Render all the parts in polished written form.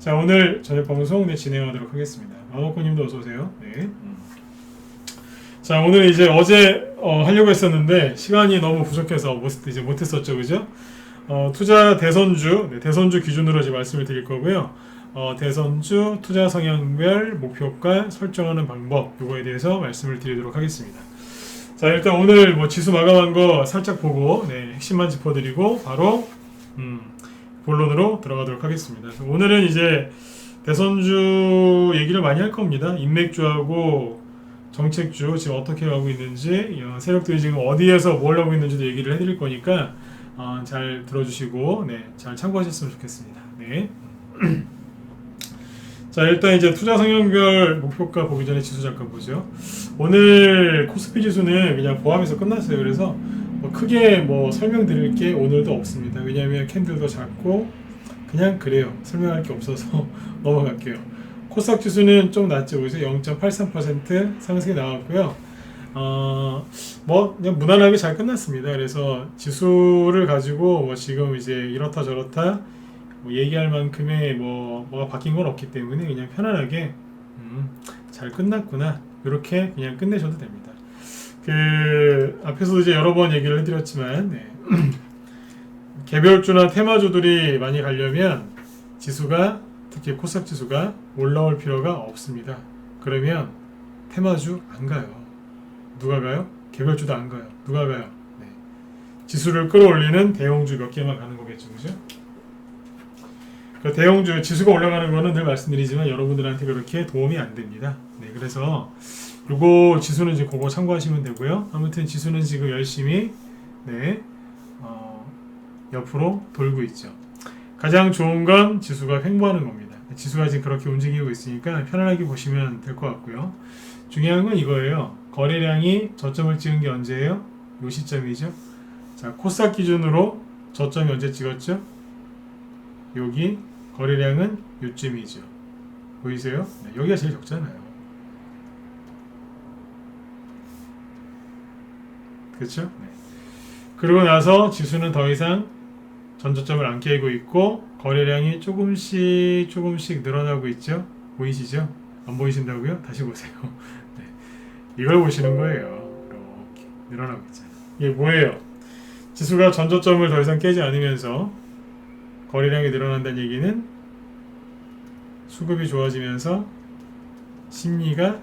자, 오늘 저녁 방송 진행하도록 하겠습니다. 마법구님도 어서 오세요. 네. 자, 오늘 이제 어제 하려고 했었는데 시간이 너무 부족해서 이제 못했었죠, 그죠? 투자 대선주, 대선주 기준으로 이제 말씀을 드릴 거고요. 대선주 투자 성향별 목표가 설정하는 방법, 이거에 대해서 말씀을 드리도록 하겠습니다. 자, 일단 오늘 지수 마감한 거 살짝 보고 핵심만 짚어드리고 바로 본론으로 들어가도록 하겠습니다. 오늘은 이제 대선주 얘기를 많이 할 겁니다. 인맥주하고 정책주 지금 어떻게 가고 있는지, 세력들이 지금 어디에서 뭘 하고 있는지도 얘기를 해드릴 거니까 잘 들어주시고 잘 참고하셨으면 좋겠습니다. 네. 자, 일단 이제 투자 성향별 목표가 보기 전에 지수 잠깐 보죠. 오늘 코스피 지수는 그냥 보합에서 끝났어요. 그래서 크게 설명드릴 게 오늘도 없습니다. 왜냐하면 캔들도 작고 그냥 그래요. 설명할 게 없어서 넘어갈게요. 코스닥 지수는 좀 낮죠. 그래서 0.83% 상승이 나왔고요. 그냥 무난하게 잘 끝났습니다. 그래서 지수를 가지고 지금 이제 이렇다 저렇다 얘기할 만큼의 뭐가 바뀐 건 없기 때문에 그냥 편안하게 잘 끝났구나 이렇게 그냥 끝내셔도 됩니다. 앞에서도 이제 여러 번 얘기를 해드렸지만 개별주나 테마주들이 많이 가려면 지수가, 특히 코스닥 지수가 올라올 필요가 없습니다. 그러면 테마주 안 가요. 누가 가요? 개별주도 안 가요. 누가 가요? 지수를 끌어올리는 대형주 몇 개만 가는 거겠죠, 그죠? 그 대형주 지수가 올라가는 거는 늘 말씀드리지만 여러분들한테 그렇게 도움이 안 됩니다. 그래서 요거 지수는 이제 그거 참고하시면 되고요. 아무튼 지수는 지금 열심히 옆으로 돌고 있죠. 가장 좋은 건 지수가 횡보하는 겁니다. 지수가 지금 그렇게 움직이고 있으니까 편안하게 보시면 될 것 같고요. 중요한 건 이거예요. 거래량이 저점을 찍은 게 언제예요? 요 시점이죠. 자, 코스닥 기준으로 저점이 언제 찍었죠? 여기 거래량은 요쯤이죠. 보이세요? 여기가 제일 적잖아요. 그렇죠? 그러고 나서 지수는 더 이상 전저점을 안 깨고 있고 거래량이 조금씩 늘어나고 있죠. 보이시죠? 안 보이신다고요? 다시 보세요. 이걸 보시는 거예요. 이렇게 늘어나고 있잖아요. 이게 뭐예요? 지수가 전저점을 더 이상 깨지 않으면서 거래량이 늘어난다는 얘기는 수급이 좋아지면서 심리가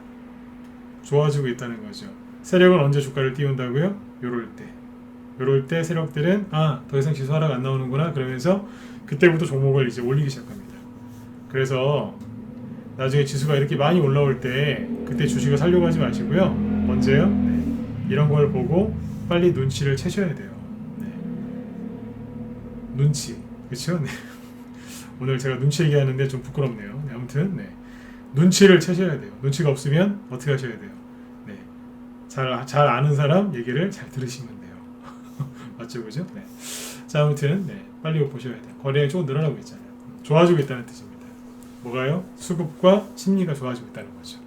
좋아지고 있다는 거죠. 세력은 언제 주가를 띄운다고요? 요럴 때 세력들은 더 이상 지수 하락 안 나오는구나 그러면서 그때부터 종목을 이제 올리기 시작합니다. 그래서 나중에 지수가 이렇게 많이 올라올 때 그때 주식을 살려고 하지 마시고요. 언제요? 이런 걸 보고 빨리 눈치를 채셔야 돼요. 눈치, 그렇죠? 오늘 제가 눈치 얘기하는데 좀 부끄럽네요. 아무튼 눈치를 채셔야 돼요. 눈치가 없으면 어떻게 하셔야 돼요? 잘 아는 사람 얘기를 잘 들으시면 돼요. 맞죠, 그죠? 자, 아무튼 빨리 보셔야 돼요. 거래량이 조금 늘어나고 있잖아요. 좋아지고 있다는 뜻입니다. 뭐가요? 수급과 심리가 좋아지고 있다는 거죠.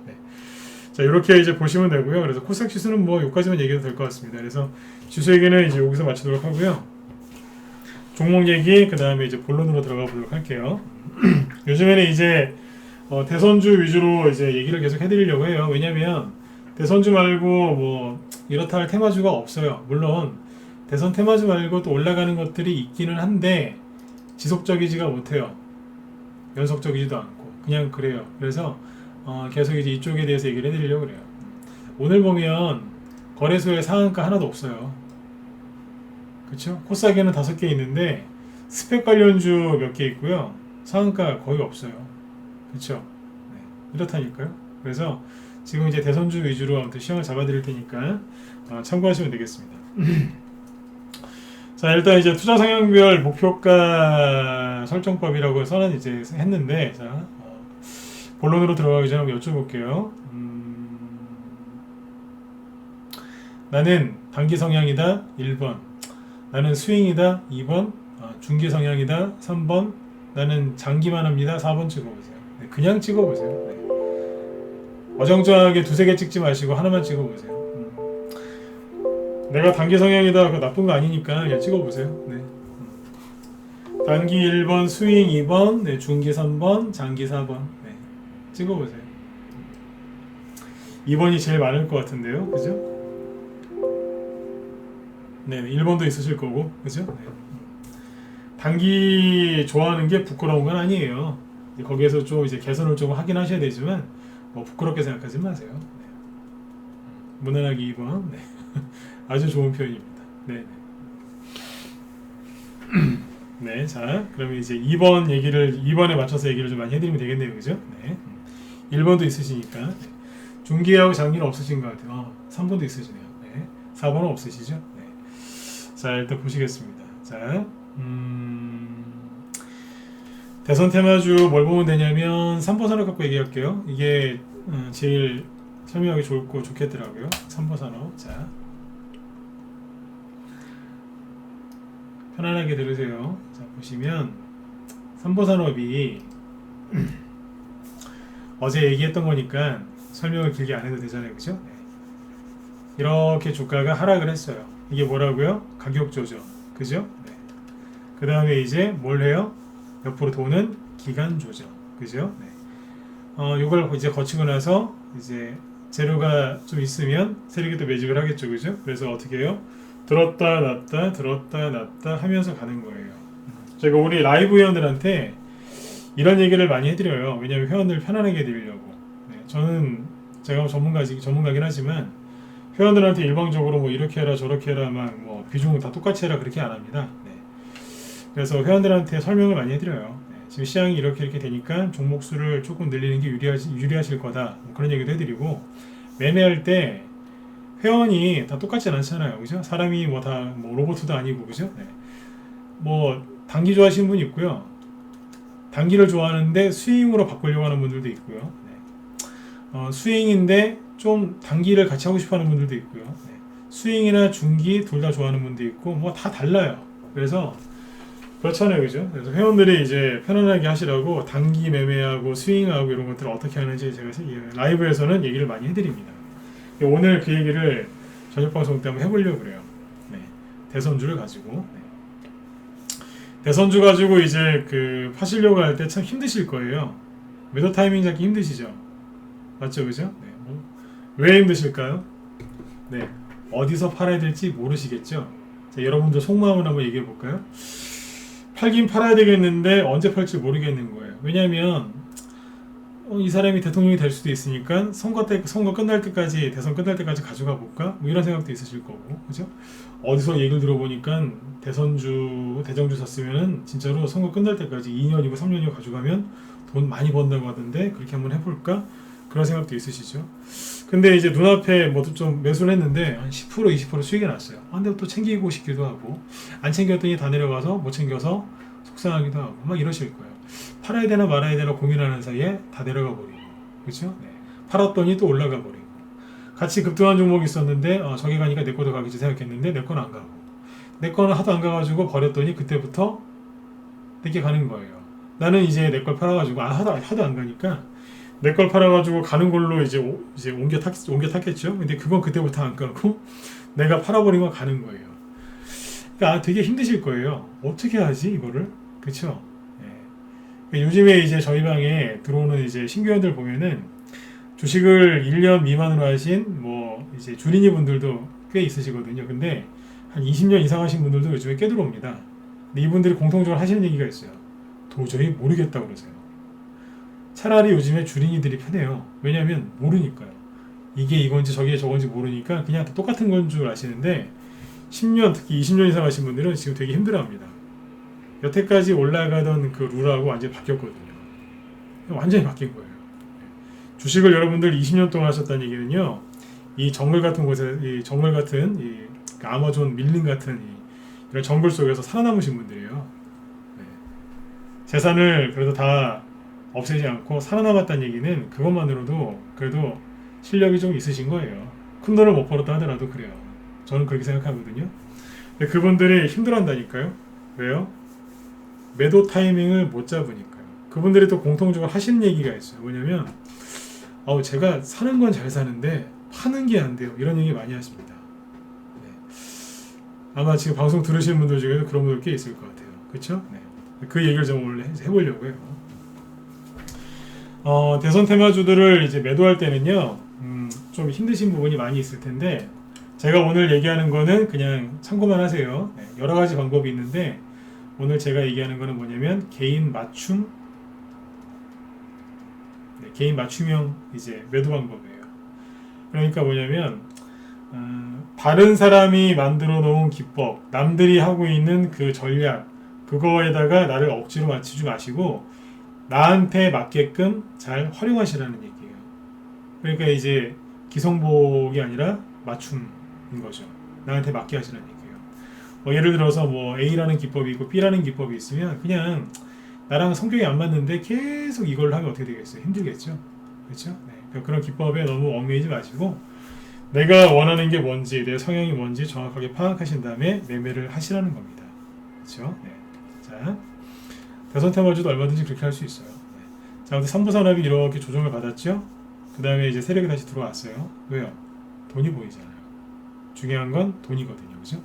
자, 이렇게 이제 보시면 되고요. 그래서 코스닥 지수는 여기까지만 얘기해도 될 것 같습니다. 그래서 지수 얘기는 이제 여기서 마치도록 하고요. 종목 얘기, 그 다음에 이제 본론으로 들어가 보도록 할게요. 요즘에는 이제 대선주 위주로 이제 얘기를 계속 해드리려고 해요. 왜냐면 대선주 말고 이렇다 할 테마주가 없어요. 물론 대선 테마주 말고 또 올라가는 것들이 있기는 한데 지속적이지가 못해요. 연속적이지도 않고 그냥 그래요. 그래서 계속 이제 이쪽에 대해서 얘기를 해드리려고 그래요. 오늘 보면 거래소에 상한가 하나도 없어요. 그렇죠? 코스닥에는 5개 있는데 스펙 관련주 몇 개 있고요. 상한가 거의 없어요. 그렇죠? 이렇다니까요. 그래서 지금 이제 대선주 위주로 아무튼 시황을 잡아드릴 테니까 참고하시면 되겠습니다. 자, 일단 이제 투자 성향별 목표가 설정법이라고 선언 이제 했는데, 자, 본론으로 들어가기 전에 한번 여쭤볼게요. 나는 단기 성향이다 1번, 나는 스윙이다 2번, 중기 성향이다 3번, 나는 장기만 합니다 4번 찍어보세요. 그냥 찍어보세요. 어정쩡하게 2-3개 찍지 마시고 하나만 찍어보세요. 내가 단기 성향이다, 그거 나쁜 거 아니니까 그냥 찍어보세요. 단기 1번, 스윙 2번, 네, 중기 3번, 장기 4번. 네, 찍어보세요. 2번이 제일 많을 것 같은데요, 그죠? 네, 1번도 있으실 거고, 그죠? 네. 단기 좋아하는 게 부끄러운 건 아니에요. 거기에서 좀 이제 개선을 좀 하긴 하셔야 되지만, 뭐 부끄럽게 생각하지 마세요. 네. 무난하게 2번. 네. 아주 좋은 표현입니다. 네. 네, 자, 그러면 이제 2번에 맞춰서 얘기를 좀 많이 해드리면 되겠네요, 그죠? 네. 1번도 있으시니까. 네. 중기하고 장기는 없으신 것 같아요. 3번도 있으시네요. 네. 4번은 없으시죠? 네. 자, 일단 보시겠습니다. 자, 대선 테마주 뭘 보면 되냐면 3번 산업 갖고 얘기할게요. 이게 제일 설명하기 좋겠더라고요. 3번 산업. 자, 편안하게 들으세요. 자, 보시면 3번 산업이 어제 얘기했던 거니까 설명을 길게 안 해도 되잖아요, 그죠? 네. 이렇게 주가가 하락을 했어요. 이게 뭐라고요? 가격 조정, 그죠? 네. 그 다음에 이제 뭘 해요? 옆으로 도는 기간 조정, 그죠? 네. 이걸 이제 거치고 나서 이제 재료가 좀 있으면 세력이 또 매집을 하겠죠, 그죠? 그래서 어떻게 해요? 들었다 놨다 들었다 놨다 하면서 가는 거예요. 제가 우리 라이브 회원들한테 이런 얘기를 많이 해드려요. 왜냐하면 회원들 편안하게 해드리려고. 네, 저는 제가 전문가긴 하지만 회원들한테 일방적으로 뭐 이렇게 해라 저렇게 해라 막 뭐 비중을 다 똑같이 해라 그렇게 안 합니다. 네. 그래서 회원들한테 설명을 많이 해드려요. 네, 지금 시장이 이렇게 되니까 종목 수를 조금 늘리는 게 유리하실 거다. 뭐 그런 얘기도 해드리고 매매할 때 회원이 다 똑같지 않잖아요, 그죠? 사람이 뭐 다 뭐 로봇도 아니고, 그죠? 네. 뭐 단기 좋아하시는 분이 있고요. 단기를 좋아하는데 스윙으로 바꾸려고 하는 분들도 있고요. 네. 스윙인데 좀 단기를 같이 하고 싶어하는 분들도 있고요. 네. 스윙이나 중기 둘 다 좋아하는 분도 있고 뭐 다 달라요. 그래서 그렇잖아요, 그죠? 그래서 회원들이 이제 편안하게 하시라고 단기 매매하고 스윙하고 이런 것들을 어떻게 하는지 제가 라이브에서는 얘기를 많이 해드립니다. 오늘 그 얘기를 저녁 방송 때 한번 해보려고 그래요. 네. 대선주를 가지고. 네. 대선주 가지고 이제 파시려고 할 때 참 힘드실 거예요. 매도 타이밍 잡기 힘드시죠? 맞죠, 그죠? 네. 왜 힘드실까요? 네. 어디서 팔아야 될지 모르시겠죠? 자, 여러분들 속마음을 한번 얘기해 볼까요? 팔긴 팔아야 되겠는데 언제 팔지 모르겠는 거예요. 왜냐하면 이 사람이 대통령이 될 수도 있으니까 선거 끝날 때까지 대선 끝날 때까지 가져가 볼까? 뭐 이런 생각도 있으실 거고, 그죠? 어디서 얘기를 들어보니까 대정주 샀으면은 진짜로 선거 끝날 때까지 2년이고 3년이고 가져가면 돈 많이 번다고 하던데 그렇게 한번 해볼까? 그런 생각도 있으시죠? 근데 이제 눈앞에 뭐도 좀 매수를 했는데 한 10% 20% 수익이 났어요. 근데 또 챙기고 싶기도 하고 안 챙겼더니 다 내려가서 못 챙겨서 속상하기도 하고 막 이러실 거예요. 팔아야 되나 말아야 되나 고민하는 사이에 다 내려가 버리고, 그렇죠? 네. 팔았더니 또 올라가 버리고 같이 급등한 종목이 있었는데 저기 가니까 내 거도 가겠지 생각했는데 내 거는 안 가고 내 거는 하도 안 가가지고 버렸더니 그때부터 내게 가는 거예요. 나는 이제 내 걸 팔아가지고 하도 안 가니까 내 걸 팔아가지고 가는 걸로 이제 옮겨 탔겠죠. 근데 그건 그때부터 안 가고 내가 팔아버린 건 가는 거예요. 그러니까 되게 힘드실 거예요. 어떻게 하지 이거를, 그렇죠? 요즘에 이제 저희 방에 들어오는 이제 신규원들 보면은 주식을 1년 미만으로 하신 뭐 이제 주린이 분들도 꽤 있으시거든요. 근데 한 20년 이상 하신 분들도 요즘에 꽤 들어옵니다. 근데 이분들이 공통적으로 하시는 얘기가 있어요. 도저히 모르겠다고 그러세요. 차라리 요즘에 주린이들이 편해요. 왜냐하면 모르니까요. 이게 이건지 저게 저건지 모르니까 그냥 똑같은 건 줄 아시는데 10년 특히 20년 이상 하신 분들은 지금 되게 힘들어합니다. 여태까지 올라가던 그 룰하고 완전히 바뀌었거든요. 완전히 바뀐 거예요. 주식을 여러분들 20년 동안 하셨다는 얘기는요, 이 정글 같은 곳에, 아마존 밀림 같은 이런 정글 속에서 살아남으신 분들이에요. 네. 재산을 그래도 다 없애지 않고 살아남았다는 얘기는 그것만으로도 그래도 실력이 좀 있으신 거예요. 큰 돈을 못 벌었다 하더라도 그래요. 저는 그렇게 생각하거든요. 근데 그분들이 힘들어한다니까요. 왜요? 매도 타이밍을 못 잡으니까요. 그분들이 또 공통적으로 하시는 얘기가 있어요. 뭐냐면 제가 사는 건 잘 사는데 파는 게 안 돼요. 이런 얘기 많이 하십니다. 네. 아마 지금 방송 들으시는 분들 중에도 그런 분들 꽤 있을 것 같아요. 그렇죠? 네. 그 얘기를 좀 오늘 해보려고 해요. 대선 테마주들을 이제 매도할 때는요, 좀 힘드신 부분이 많이 있을 텐데, 제가 오늘 얘기하는 거는 그냥 참고만 하세요. 네, 여러 가지 방법이 있는데, 오늘 제가 얘기하는 거는 뭐냐면, 개인 맞춤, 네, 개인 맞춤형 이제 매도 방법이에요. 그러니까 뭐냐면, 다른 사람이 만들어 놓은 기법, 남들이 하고 있는 그 전략, 그거에다가 나를 억지로 맞추지 마시고, 나한테 맞게끔 잘 활용하시라는 얘기예요. 그러니까 이제 기성복이 아니라 맞춤인 거죠. 나한테 맞게 하시라는 얘기예요. 뭐 예를 들어서 뭐 A라는 기법이 있고 B라는 기법이 있으면 그냥 나랑 성격이 안 맞는데 계속 이걸 하면 어떻게 되겠어요? 힘들겠죠. 그렇죠? 네. 그러니까 그런 기법에 너무 얽매이지 마시고 내가 원하는 게 뭔지, 내 성향이 뭔지 정확하게 파악하신 다음에 매매를 하시라는 겁니다. 그렇죠? 네. 자. 대선 테마주도 얼마든지 그렇게 할 수 있어요. 네. 자, 근데 3부 산업이 이렇게 조정을 받았죠? 그 다음에 이제 세력이 다시 들어왔어요. 왜요? 돈이 보이잖아요. 중요한 건 돈이거든요. 그죠? 네.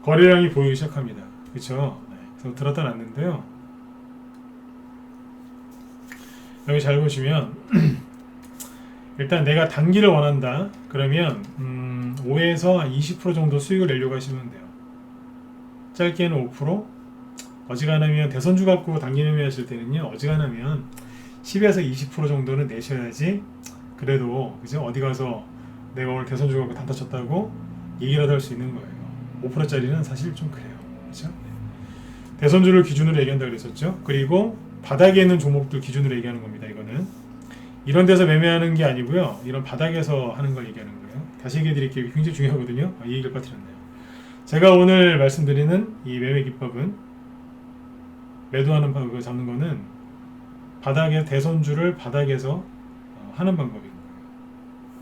거래량이 보이기 시작합니다. 그쵸? 네. 그래서 들었다 놨는데요. 여기 잘 보시면, 일단 내가 단기를 원한다. 그러면, 5에서 20% 정도 수익을 내려고 하시면 돼요. 짧게는 5%, 어지간하면 대선주 갖고 단기 매매하실 때는요, 어지간하면 10에서 20% 정도는 내셔야지 그래도 그죠? 어디 가서 내가 오늘 대선주 갖고 단타 쳤다고 얘기라도 할 수 있는 거예요. 5%짜리는 사실 좀 그래요. 그렇죠? 네. 대선주를 기준으로 얘기한다 그랬었죠. 그리고 바닥에 있는 종목들 기준으로 얘기하는 겁니다. 이거는 이런 데서 매매하는 게 아니고요. 이런 바닥에서 하는 걸 얘기하는 거예요. 다시 얘기해 드릴게요. 굉장히 중요하거든요. 이 얘기를 빠뜨렸네요. 제가 오늘 말씀드리는 이 매매 기법은 매도하는 방법을 잡는 거는 바닥에 대선주를 바닥에서 하는 방법인 거예요.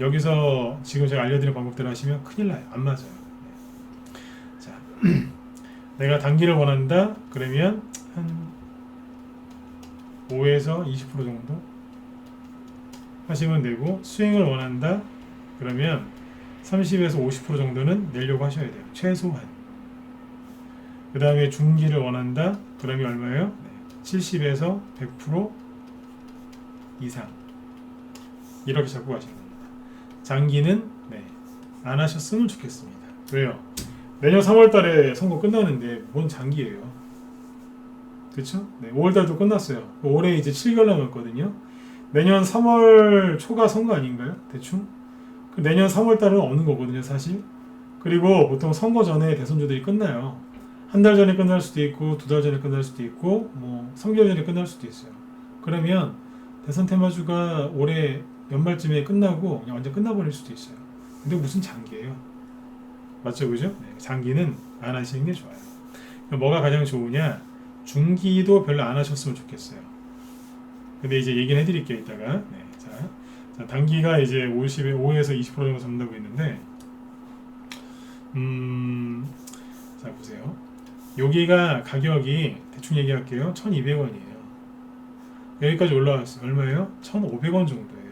여기서 지금 제가 알려드린 방법대로 하시면 큰일 나요. 안 맞아요. 네. 자, 내가 단기를 원한다. 그러면 한 5에서 20% 정도 하시면 되고 스윙을 원한다. 그러면 30에서 50% 정도는 내려고 하셔야 돼요. 최소한. 그 다음에 중기를 원한다. 그러면 얼마예요? 네. 70에서 100% 이상 이렇게 잡고 가시는 겁니다. 장기는 네, 안 하셨으면 좋겠습니다. 왜요? 내년 3월달에 선거 끝나는데 뭔 장기예요? 그렇죠? 네, 5월달도 끝났어요. 올해 이제 7개월 남았거든요. 내년 3월 초가 선거 아닌가요? 대충? 그 내년 3월달은 없는 거거든요, 사실. 그리고 보통 선거 전에 대선주들이 끝나요. 한 달 전에 끝날 수도 있고 2달 전에 끝날 수도 있고 뭐 3개월 전에 끝날 수도 있어요. 그러면 대선 테마주가 올해 연말쯤에 끝나고 그냥 완전 끝나버릴 수도 있어요. 근데 무슨 장기예요? 맞죠, 그죠? 네, 장기는 안 하시는 게 좋아요. 뭐가 가장 좋으냐? 중기도 별로 안 하셨으면 좋겠어요. 근데 이제 얘기는 해드릴게요, 이따가. 네, 자, 단기가 이제 5에서 20% 정도 잡는다고 했는데, 자 보세요. 여기가 가격이 대충 얘기할게요. 1,200원이에요. 여기까지 올라왔어요. 얼마예요? 1,500원 정도예요.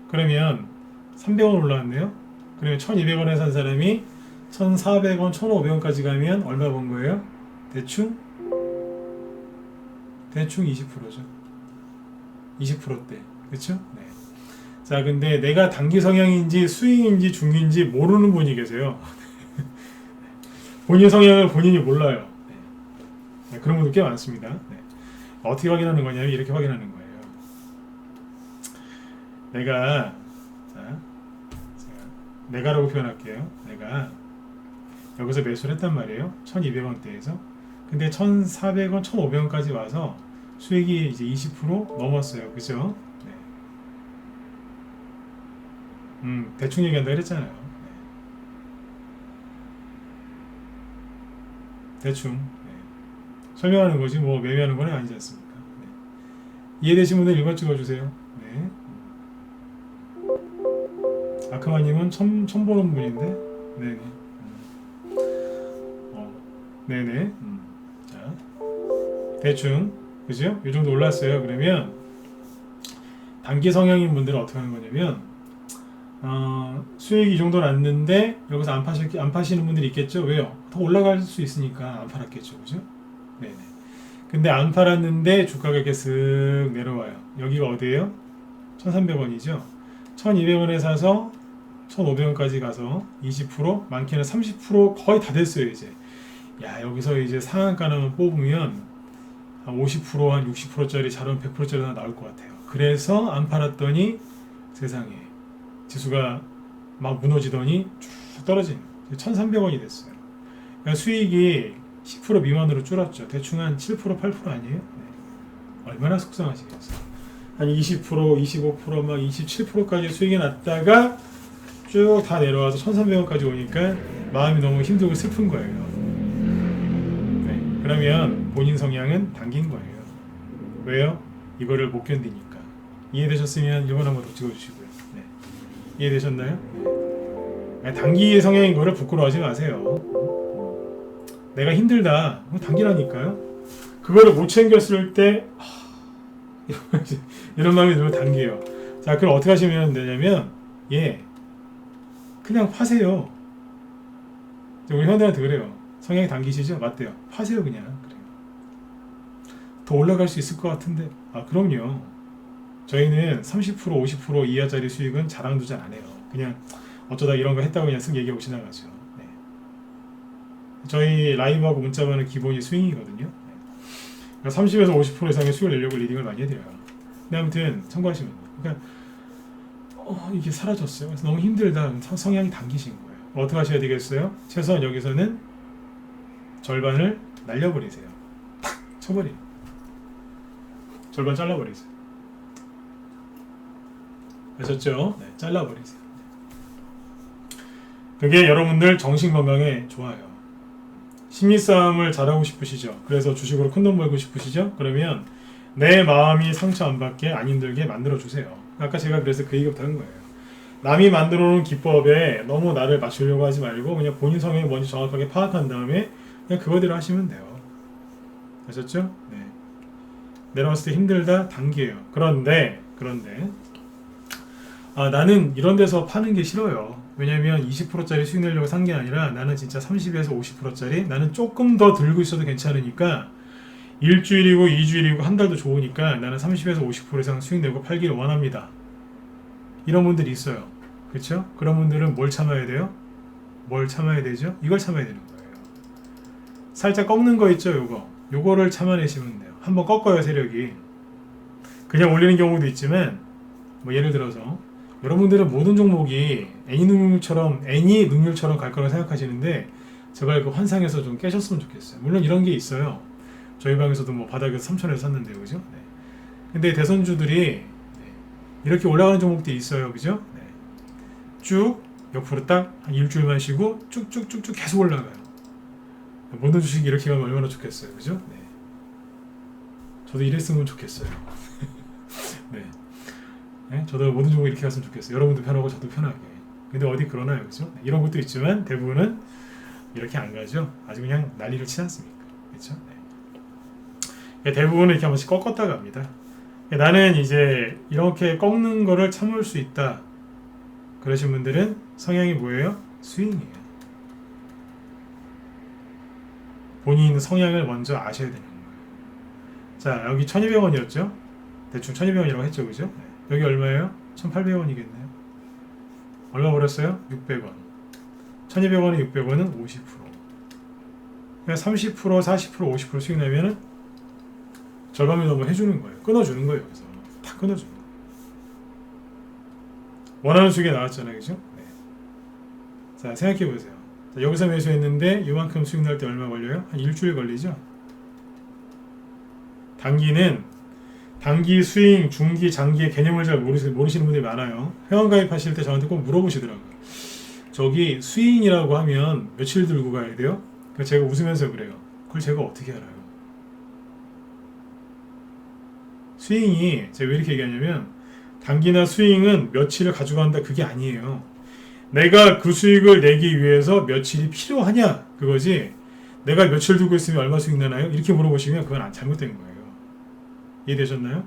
그러면 300원 올라왔네요. 그러면 1,200원에 산 사람이 1,400원, 1,500원까지 가면 얼마 번 거예요? 대충 20%죠. 20%대. 그렇죠? 네. 자, 근데 내가 단기 성향인지 스윙인지 중기인지 모르는 분이 계세요. 본인 성향을 본인이 몰라요. 네, 그런 분들 꽤 많습니다. 네. 어떻게 확인하는 거냐면 이렇게 확인하는 거예요. 내가라고 표현할게요. 내가 여기서 매수를 했단 말이에요. 1,200원대에서. 근데 1,400원, 1,500원까지 와서 수익이 이제 20% 넘었어요. 그죠? 네. 대충 얘기한다 그랬잖아요. 대충 설명하는 거지 뭐 매매하는 건 아니지 않습니까? 네. 이해되신 분들 1번 찍어주세요. 네. 아크마님은 처음 보는 분인데, 네네. 네네. 자, 대충 그죠? 이 정도 올랐어요. 그러면 단기 성향인 분들은 어떻게 하는 거냐면 수익이 이 정도 났는데 여기서 안 파시는 분들이 있겠죠. 왜요? 더 올라갈 수 있으니까 안 팔았겠죠. 그죠? 네네. 근데 안 팔았는데 주가가 이렇게 쓱 내려와요. 여기가 어디예요? 1,300원이죠. 1,200원에 사서 1,500원까지 가서 20% 많게는 30% 거의 다 됐어요 이제. 야 여기서 이제 상한가만 뽑으면 한 50%, 한 60%짜리 자료는 100%짜리 하나 나올 것 같아요. 그래서 안 팔았더니 세상에 지수가 막 무너지더니 쭉 떨어진 1,300원이 됐어요. 그러니까 수익이 10% 미만으로 줄었죠. 대충 한 7%, 8% 아니에요? 네. 얼마나 속상하시겠어요. 한 20%, 25%, 막 27%까지 수익이 났다가 쭉 다 내려와서 1,300원까지 오니까 마음이 너무 힘들고 슬픈 거예요. 네. 그러면 본인 성향은 당긴 거예요. 왜요? 이거를 못 견디니까. 이해되셨으면 1번 한번 더 찍어주시고요. 네. 이해되셨나요? 네. 당기 성향인 거를 부끄러워하지 마세요. 내가 힘들다. 당기라니까요. 그거를 못 챙겼을 때 이런 마음이 들면 당겨요. 자, 그럼 어떻게 하시면 되냐면 그냥 파세요. 우리 현대한테 그래요. 성향이 당기시죠? 맞대요. 파세요 그냥. 그래요. 더 올라갈 수 있을 것 같은데. 아 그럼요. 저희는 30% 50% 이하짜리 수익은 자랑도 잘 안 해요. 그냥 어쩌다 이런 거 했다고 그냥 쓱 얘기하고 지나가죠. 네. 저희 라이브하고 문자만은 기본이 스윙이거든요. 네. 그러니까 30에서 50% 이상의 수익을 내려고 리딩을 많이 해드려요. 근데 아무튼 참고하시면 돼요. 그러니까 이게 사라졌어요. 그래서 너무 힘들다. 성향이 당기신 거예요. 어떻게 하셔야 되겠어요? 최소한 여기서는 절반을 날려버리세요. 탁 쳐버려. 절반 잘라버리세요. 아셨죠? 네, 잘라버리세요. 그게 여러분들 정신건강에 좋아요. 심리싸움을 잘하고 싶으시죠? 그래서 주식으로 큰돈 벌고 싶으시죠? 그러면 내 마음이 상처 안 받게 안 힘들게 만들어주세요. 아까 제가 그래서 그 얘기부터 한 거예요. 남이 만들어 놓은 기법에 너무 나를 맞추려고 하지 말고 그냥 본인 성향이 뭔지 정확하게 파악한 다음에 그냥 그거대로 하시면 돼요. 아셨죠? 네. 내려왔을 때 힘들다 당겨요. 그런데 나는 이런 데서 파는 게 싫어요. 왜냐면 20%짜리 수익 내려고 산 게 아니라 나는 진짜 30에서 50%짜리 나는 조금 더 들고 있어도 괜찮으니까 일주일이고 2주일이고 한 달도 좋으니까 나는 30에서 50% 이상 수익 내고 팔기를 원합니다. 이런 분들이 있어요. 그렇죠? 그런 분들은 뭘 참아야 돼요? 뭘 참아야 되죠? 이걸 참아야 되는 거예요. 살짝 꺾는 거 있죠? 요거를 참아내시면 돼요. 한번 꺾어요 세력이. 그냥 올리는 경우도 있지만 뭐 예를 들어서 여러분들은 모든 종목이 애니 능률처럼 갈 거라고 생각하시는데 제발 그 환상에서 좀 깨셨으면 좋겠어요. 물론 이런 게 있어요. 저희 방에서도 뭐 바닥에서 3천에서 샀는데요, 그죠? 네. 근데 대선주들이 이렇게 올라가는 종목들이 있어요, 그죠? 네. 쭉 옆으로 딱 한 일주일만 쉬고 쭉쭉쭉쭉 계속 올라가요. 모든 주식이 이렇게 가면 얼마나 좋겠어요, 그죠? 네. 저도 이랬으면 좋겠어요. 네. 네? 저도 모든 종목이 이렇게 갔으면 좋겠어요. 여러분도 편하고 저도 편하게. 근데 어디 그러나요, 그죠? 네. 이런 것도 있지만 대부분은 이렇게 안 가죠. 아주 그냥 난리를 치지 않습니까? 그렇죠? 네. 대부분은 이렇게 한 번씩 꺾었다 갑니다. 나는 이제 이렇게 꺾는 거를 참을 수 있다. 그러신 분들은 성향이 뭐예요? 스윙이에요. 본인 성향을 먼저 아셔야 되는 거예요. 자, 여기 1,200원이었죠? 대충 1,200원이라고 했죠, 그죠? 네. 여기 얼마예요? 1,800원이겠네요. 얼마 벌었어요? 600원. 1,200원에 600원은 50%. 그냥 30%, 40%, 50% 수익 내면은 절반을 너무 해주는 거예요. 끊어주는 거예요. 여기서 다 끊어주는 거예요. 원하는 수익이 나왔잖아요, 그죠? 네. 자, 생각해 보세요. 자, 여기서 매수했는데 이만큼 수익 날 때 얼마 걸려요? 한 일주일 걸리죠? 단기 스윙, 중기, 장기의 개념을 잘 모르시는 분들이 많아요. 회원 가입하실 때 저한테 꼭 물어보시더라고요. 저기 스윙이라고 하면 며칠 들고 가야 돼요? 그래서 제가 웃으면서 그래요. 그걸 제가 어떻게 알아요? 스윙이 제가 왜 이렇게 얘기하냐면 단기나 스윙은 며칠을 가져간다 그게 아니에요. 내가 그 수익을 내기 위해서 며칠이 필요하냐 그거지. 내가 며칠 두고 있으면 얼마 수익 나나요? 이렇게 물어보시면 그건 잘못된 거예요. 이해되셨나요?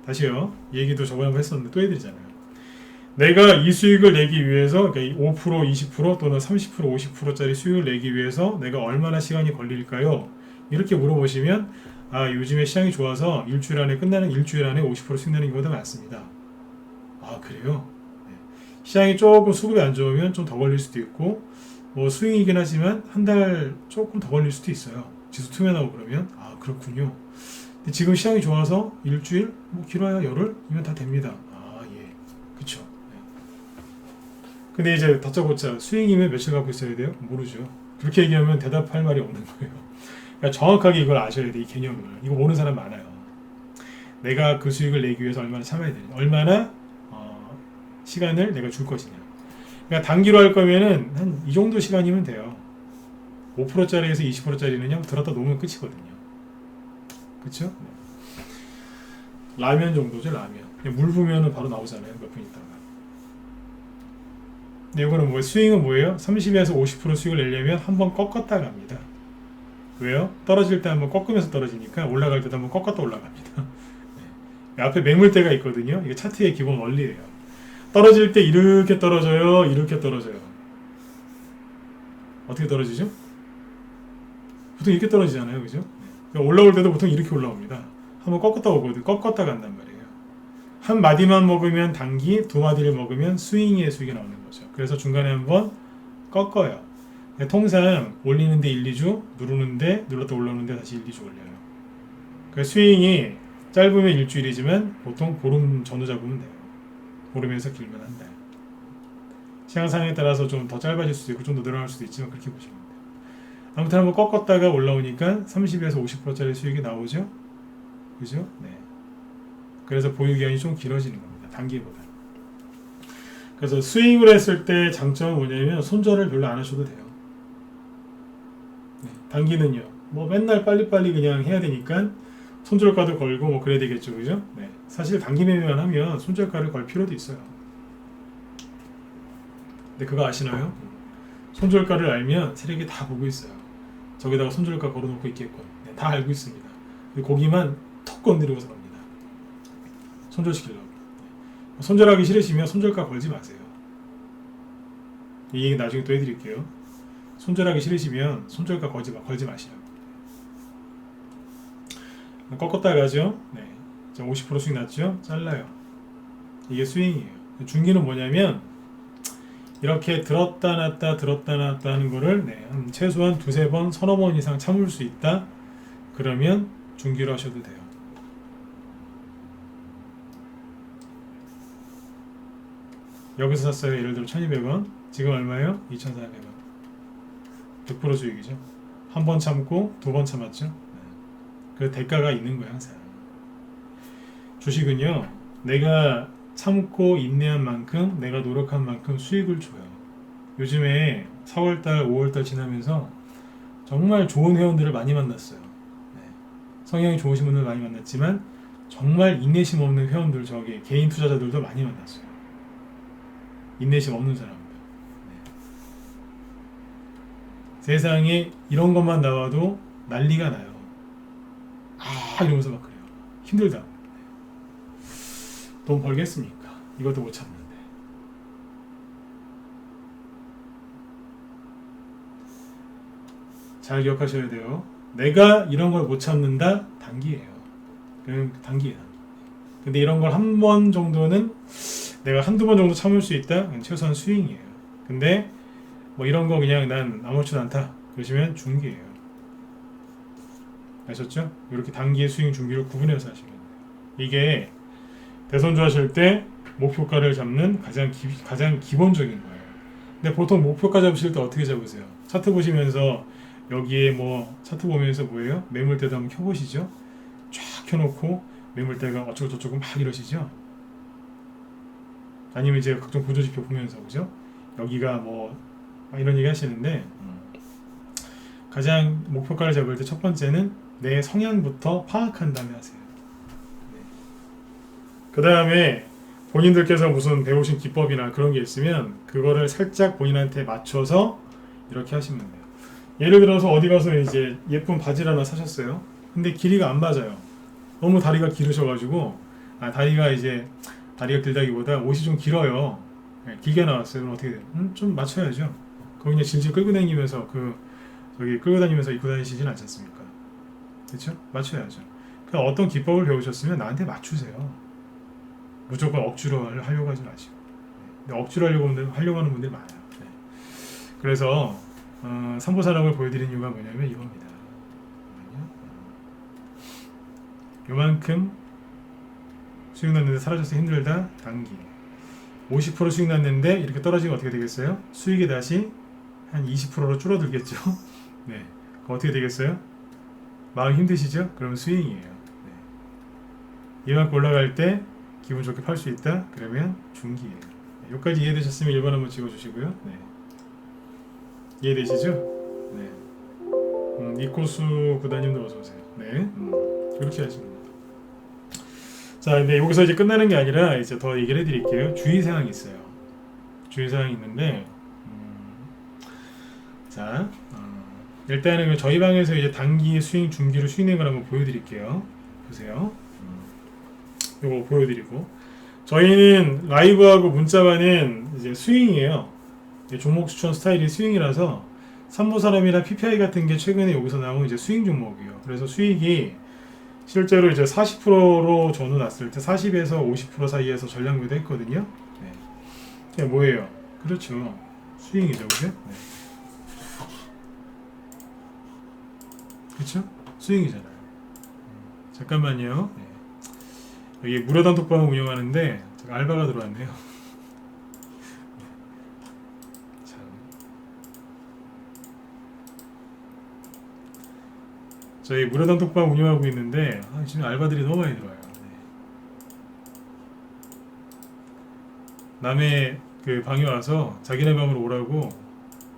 다시요. 이 얘기도 저번에 한번 했었는데 또 해드리잖아요. 내가 이 수익을 내기 위해서 그러니까 5%, 20% 또는 30%, 50%짜리 수익을 내기 위해서 내가 얼마나 시간이 걸릴까요? 이렇게 물어보시면 아, 요즘에 시장이 좋아서 일주일 안에 끝나는 일주일 안에 50% 수익 내는 경우도 많습니다. 아, 그래요? 네. 시장이 조금 수급이 안 좋으면 좀 더 걸릴 수도 있고 뭐 수익이긴 하지만 한 달 조금 더 걸릴 수도 있어요. 지수 투면하고 그러면 아, 그렇군요. 근데 지금 시장이 좋아서 일주일 뭐 길어야 열흘이면 다 됩니다. 아, 예, 그쵸. 네. 근데 이제 다짜고짜 수익이면 며칠 갖고 있어야 돼요? 모르죠. 그렇게 얘기하면 대답할 말이 없는 거예요. 그러니까 정확하게 이걸 아셔야 돼, 이 개념을. 이거 모르는 사람 많아요. 내가 그 수익을 내기 위해서 얼마나 참아야 되냐, 얼마나 시간을 내가 줄 것이냐. 그러니까 단기로 할 거면은 한 이 정도 시간이면 돼요. 5%짜리에서 20%짜리는 그냥 들었다 놓으면 끝이거든요. 그쵸? 네. 라면 정도죠, 라면. 물 부으면 바로 나오잖아요, 몇 분 있다가. 근데 이거는 뭐 스윙은 뭐예요? 30에서 50% 수익을 내려면 한번 꺾었다 갑니다. 왜요? 떨어질 때 한번 꺾으면서 떨어지니까 올라갈 때도 한번 꺾었다 올라갑니다. 네. 앞에 매물대가 있거든요. 이게 차트의 기본 원리예요. 떨어질 때 이렇게 떨어져요, 이렇게 떨어져요. 어떻게 떨어지죠? 보통 이렇게 떨어지잖아요, 그죠? 네. 올라올 때도 보통 이렇게 올라옵니다. 한번 꺾었다 오거든, 꺾었다 간단 말이에요. 한 마디만 먹으면 단기, 두 마디를 먹으면 스윙의 수익이 나오는 거죠. 그래서 중간에 한번 꺾어요. 통상 올리는데 1, 2주, 누르는데 눌렀다 올라오는데 다시 1, 2주 올려요. 그 스윙이 짧으면 일주일이지만 보통 보름 전후 잡으면 돼요. 보름에서 길면 한 달. 시장 상황에 따라서 좀 더 짧아질 수도 있고 좀 더 늘어날 수도 있지만 그렇게 보시면 돼요. 아무튼 한번 꺾었다가 올라오니까 30에서 50%짜리 수익이 나오죠. 그죠? 네. 그래서 보유기간이 좀 길어지는 겁니다. 단기보다. 그래서 스윙을 했을 때 장점은 뭐냐면 손절을 별로 안 하셔도 돼요. 네. 단기는요. 뭐 맨날 빨리빨리 그냥 해야 되니까 손절가도 걸고 뭐 그래야 되겠죠. 그죠? 네. 사실 단기 매매만 하면 손절가를 걸 필요도 있어요. 근데 그거 아시나요? 손절가를 알면 세력이 다 보고 있어요. 저기다가 손절가 걸어놓고 있겠군. 네, 다 알고 있습니다. 고기만 턱 건드리고 갑니다. 손절시키려고. 손절하기 싫으시면 손절가 걸지 마세요. 이 얘기 나중에 또 해드릴게요. 손절하기 싫으시면 손절가 걸지 마시라고. 꺾었다 가죠. 네, 50% 수익 났죠. 잘라요. 이게 스윙이에요. 중기는 뭐냐면 이렇게 들었다 놨다 들었다 놨다 하는 거를 최소한 두세 번, 서너 번 이상 참을 수 있다. 그러면 중기로 하셔도 돼요. 여기서 샀어요. 예를 들어 1200원. 지금 얼마예요? 2400원. 100% 수익이죠. 한 번 참고 두 번 참았죠. 그 대가가 있는 거예요, 항상. 주식은요, 내가 참고 인내한 만큼, 내가 노력한 만큼 수익을 줘요. 요즘에 4월달, 5월달 지나면서 정말 좋은 회원들을 많이 만났어요. 네. 성향이 좋으신 분들 많이 만났지만 정말 인내심 없는 회원들, 저기 개인 투자자들도 많이 만났어요. 인내심 없는 사람들. 네. 세상에 이런 것만 나와도 난리가 나요. 이러면서 막 그래요. 힘들다. 돈 벌겠습니까? 이것도 못 참는데. 잘 기억하셔야 돼요. 내가 이런 걸 못 참는다? 단기예요. 그냥 단기예요. 근데 이런 걸 한 번 정도는 내가 한두 번 정도 참을 수 있다? 최소한 스윙이에요. 근데 뭐 이런 거 그냥 난 아무렇지도 않다. 그러시면 중기예요. 아셨죠? 이렇게 단기의 스윙 중기를 구분해서 하시면 돼요. 이게 대선주 하실 때 목표가를 잡는 가장 기본적인 거예요. 근데 보통 목표가 잡으실 때 어떻게 잡으세요? 차트 보시면서 여기에 뭐 차트 보면서 뭐예요? 매물대도 한번 켜보시죠. 쫙 켜놓고 매물대가 어쩌고저쩌고 막 이러시죠. 아니면 이제 각종 구조지표 보면서 그죠? 여기가 뭐 이런 얘기 하시는데 가장 목표가를 잡을 때 첫 번째는 내 성향부터 파악한 다음에 하세요. 네. 그 다음에 본인들께서 무슨 배우신 기법이나 그런 게 있으면 그거를 살짝 본인한테 맞춰서 이렇게 하시면 돼요. 예를 들어서 어디 가서 이제 예쁜 바지를 하나 사셨어요. 근데 길이가 안 맞아요. 너무 다리가 길으셔가지고 다리가 길다기보다 옷이 좀 길어요. 네, 길게 나왔어요. 그럼 어떻게 돼요? 좀 맞춰야죠. 그거 그냥 질질 끌고 다니면서 입고 다니시진 않지 않습니까? 그렇죠? 맞춰야죠. 그냥 어떤 기법을 배우셨으면 나한테 맞추세요. 무조건 억지로 하려고 하지 마시고. 근데 억지로 하려고 하는 분들이 많아요. 네. 그래서 삼보사락을 보여드린 이유가 뭐냐면 이겁니다. 요만큼 수익 났는데 사라져서 힘들다. 단기 50% 수익 났는데 이렇게 떨어지면 어떻게 되겠어요? 수익이 다시 한 20%로 줄어들겠죠. 네, 그럼 어떻게 되겠어요? 마음 힘드시죠? 그러면 스윙이에요. 네. 이만큼 올라갈 때 기분 좋게 팔 수 있다? 그러면 중기예요. 네, 여기까지 이해되셨으면 1번 한번 찍어주시고요. 네. 이해되시죠? 네. 이코수 구단님도 어서오세요. 네. 그렇게 하시면 됩니다. 자, 근데 여기서 이제 끝나는 게 아니라 이제 더 얘기를 해드릴게요. 주의사항이 있어요. 주의사항이 있는데, 자, 일단은 저희 방에서 이제 단기 스윙, 중기로 수익 낸 걸 한번 보여드릴게요. 보세요. 요거 보여드리고, 저희는 라이브하고 문자반은 이제 스윙이에요. 종목 추천 스타일이 스윙이라서 삼보사람이나 PPI 같은 게 최근에 여기서 나온 이제 스윙 종목이에요. 그래서 수익이 실제로 이제 40%로 전후났을 때 40에서 50% 사이에서 전략매도 했거든요. 네. 그게 뭐예요? 그렇죠. 스윙이죠, 그죠? 네. 그렇죠? 스윙이잖아요. 잠깐만요. 네. 여기 무료단톡방을 운영하는데 제가 알바가 들어왔네요. 참. 저희 무료단톡방 운영하고 있는데 지금 알바들이 너무 많이 들어와요. 네. 남의 그 방에 와서 자기네 방으로 오라고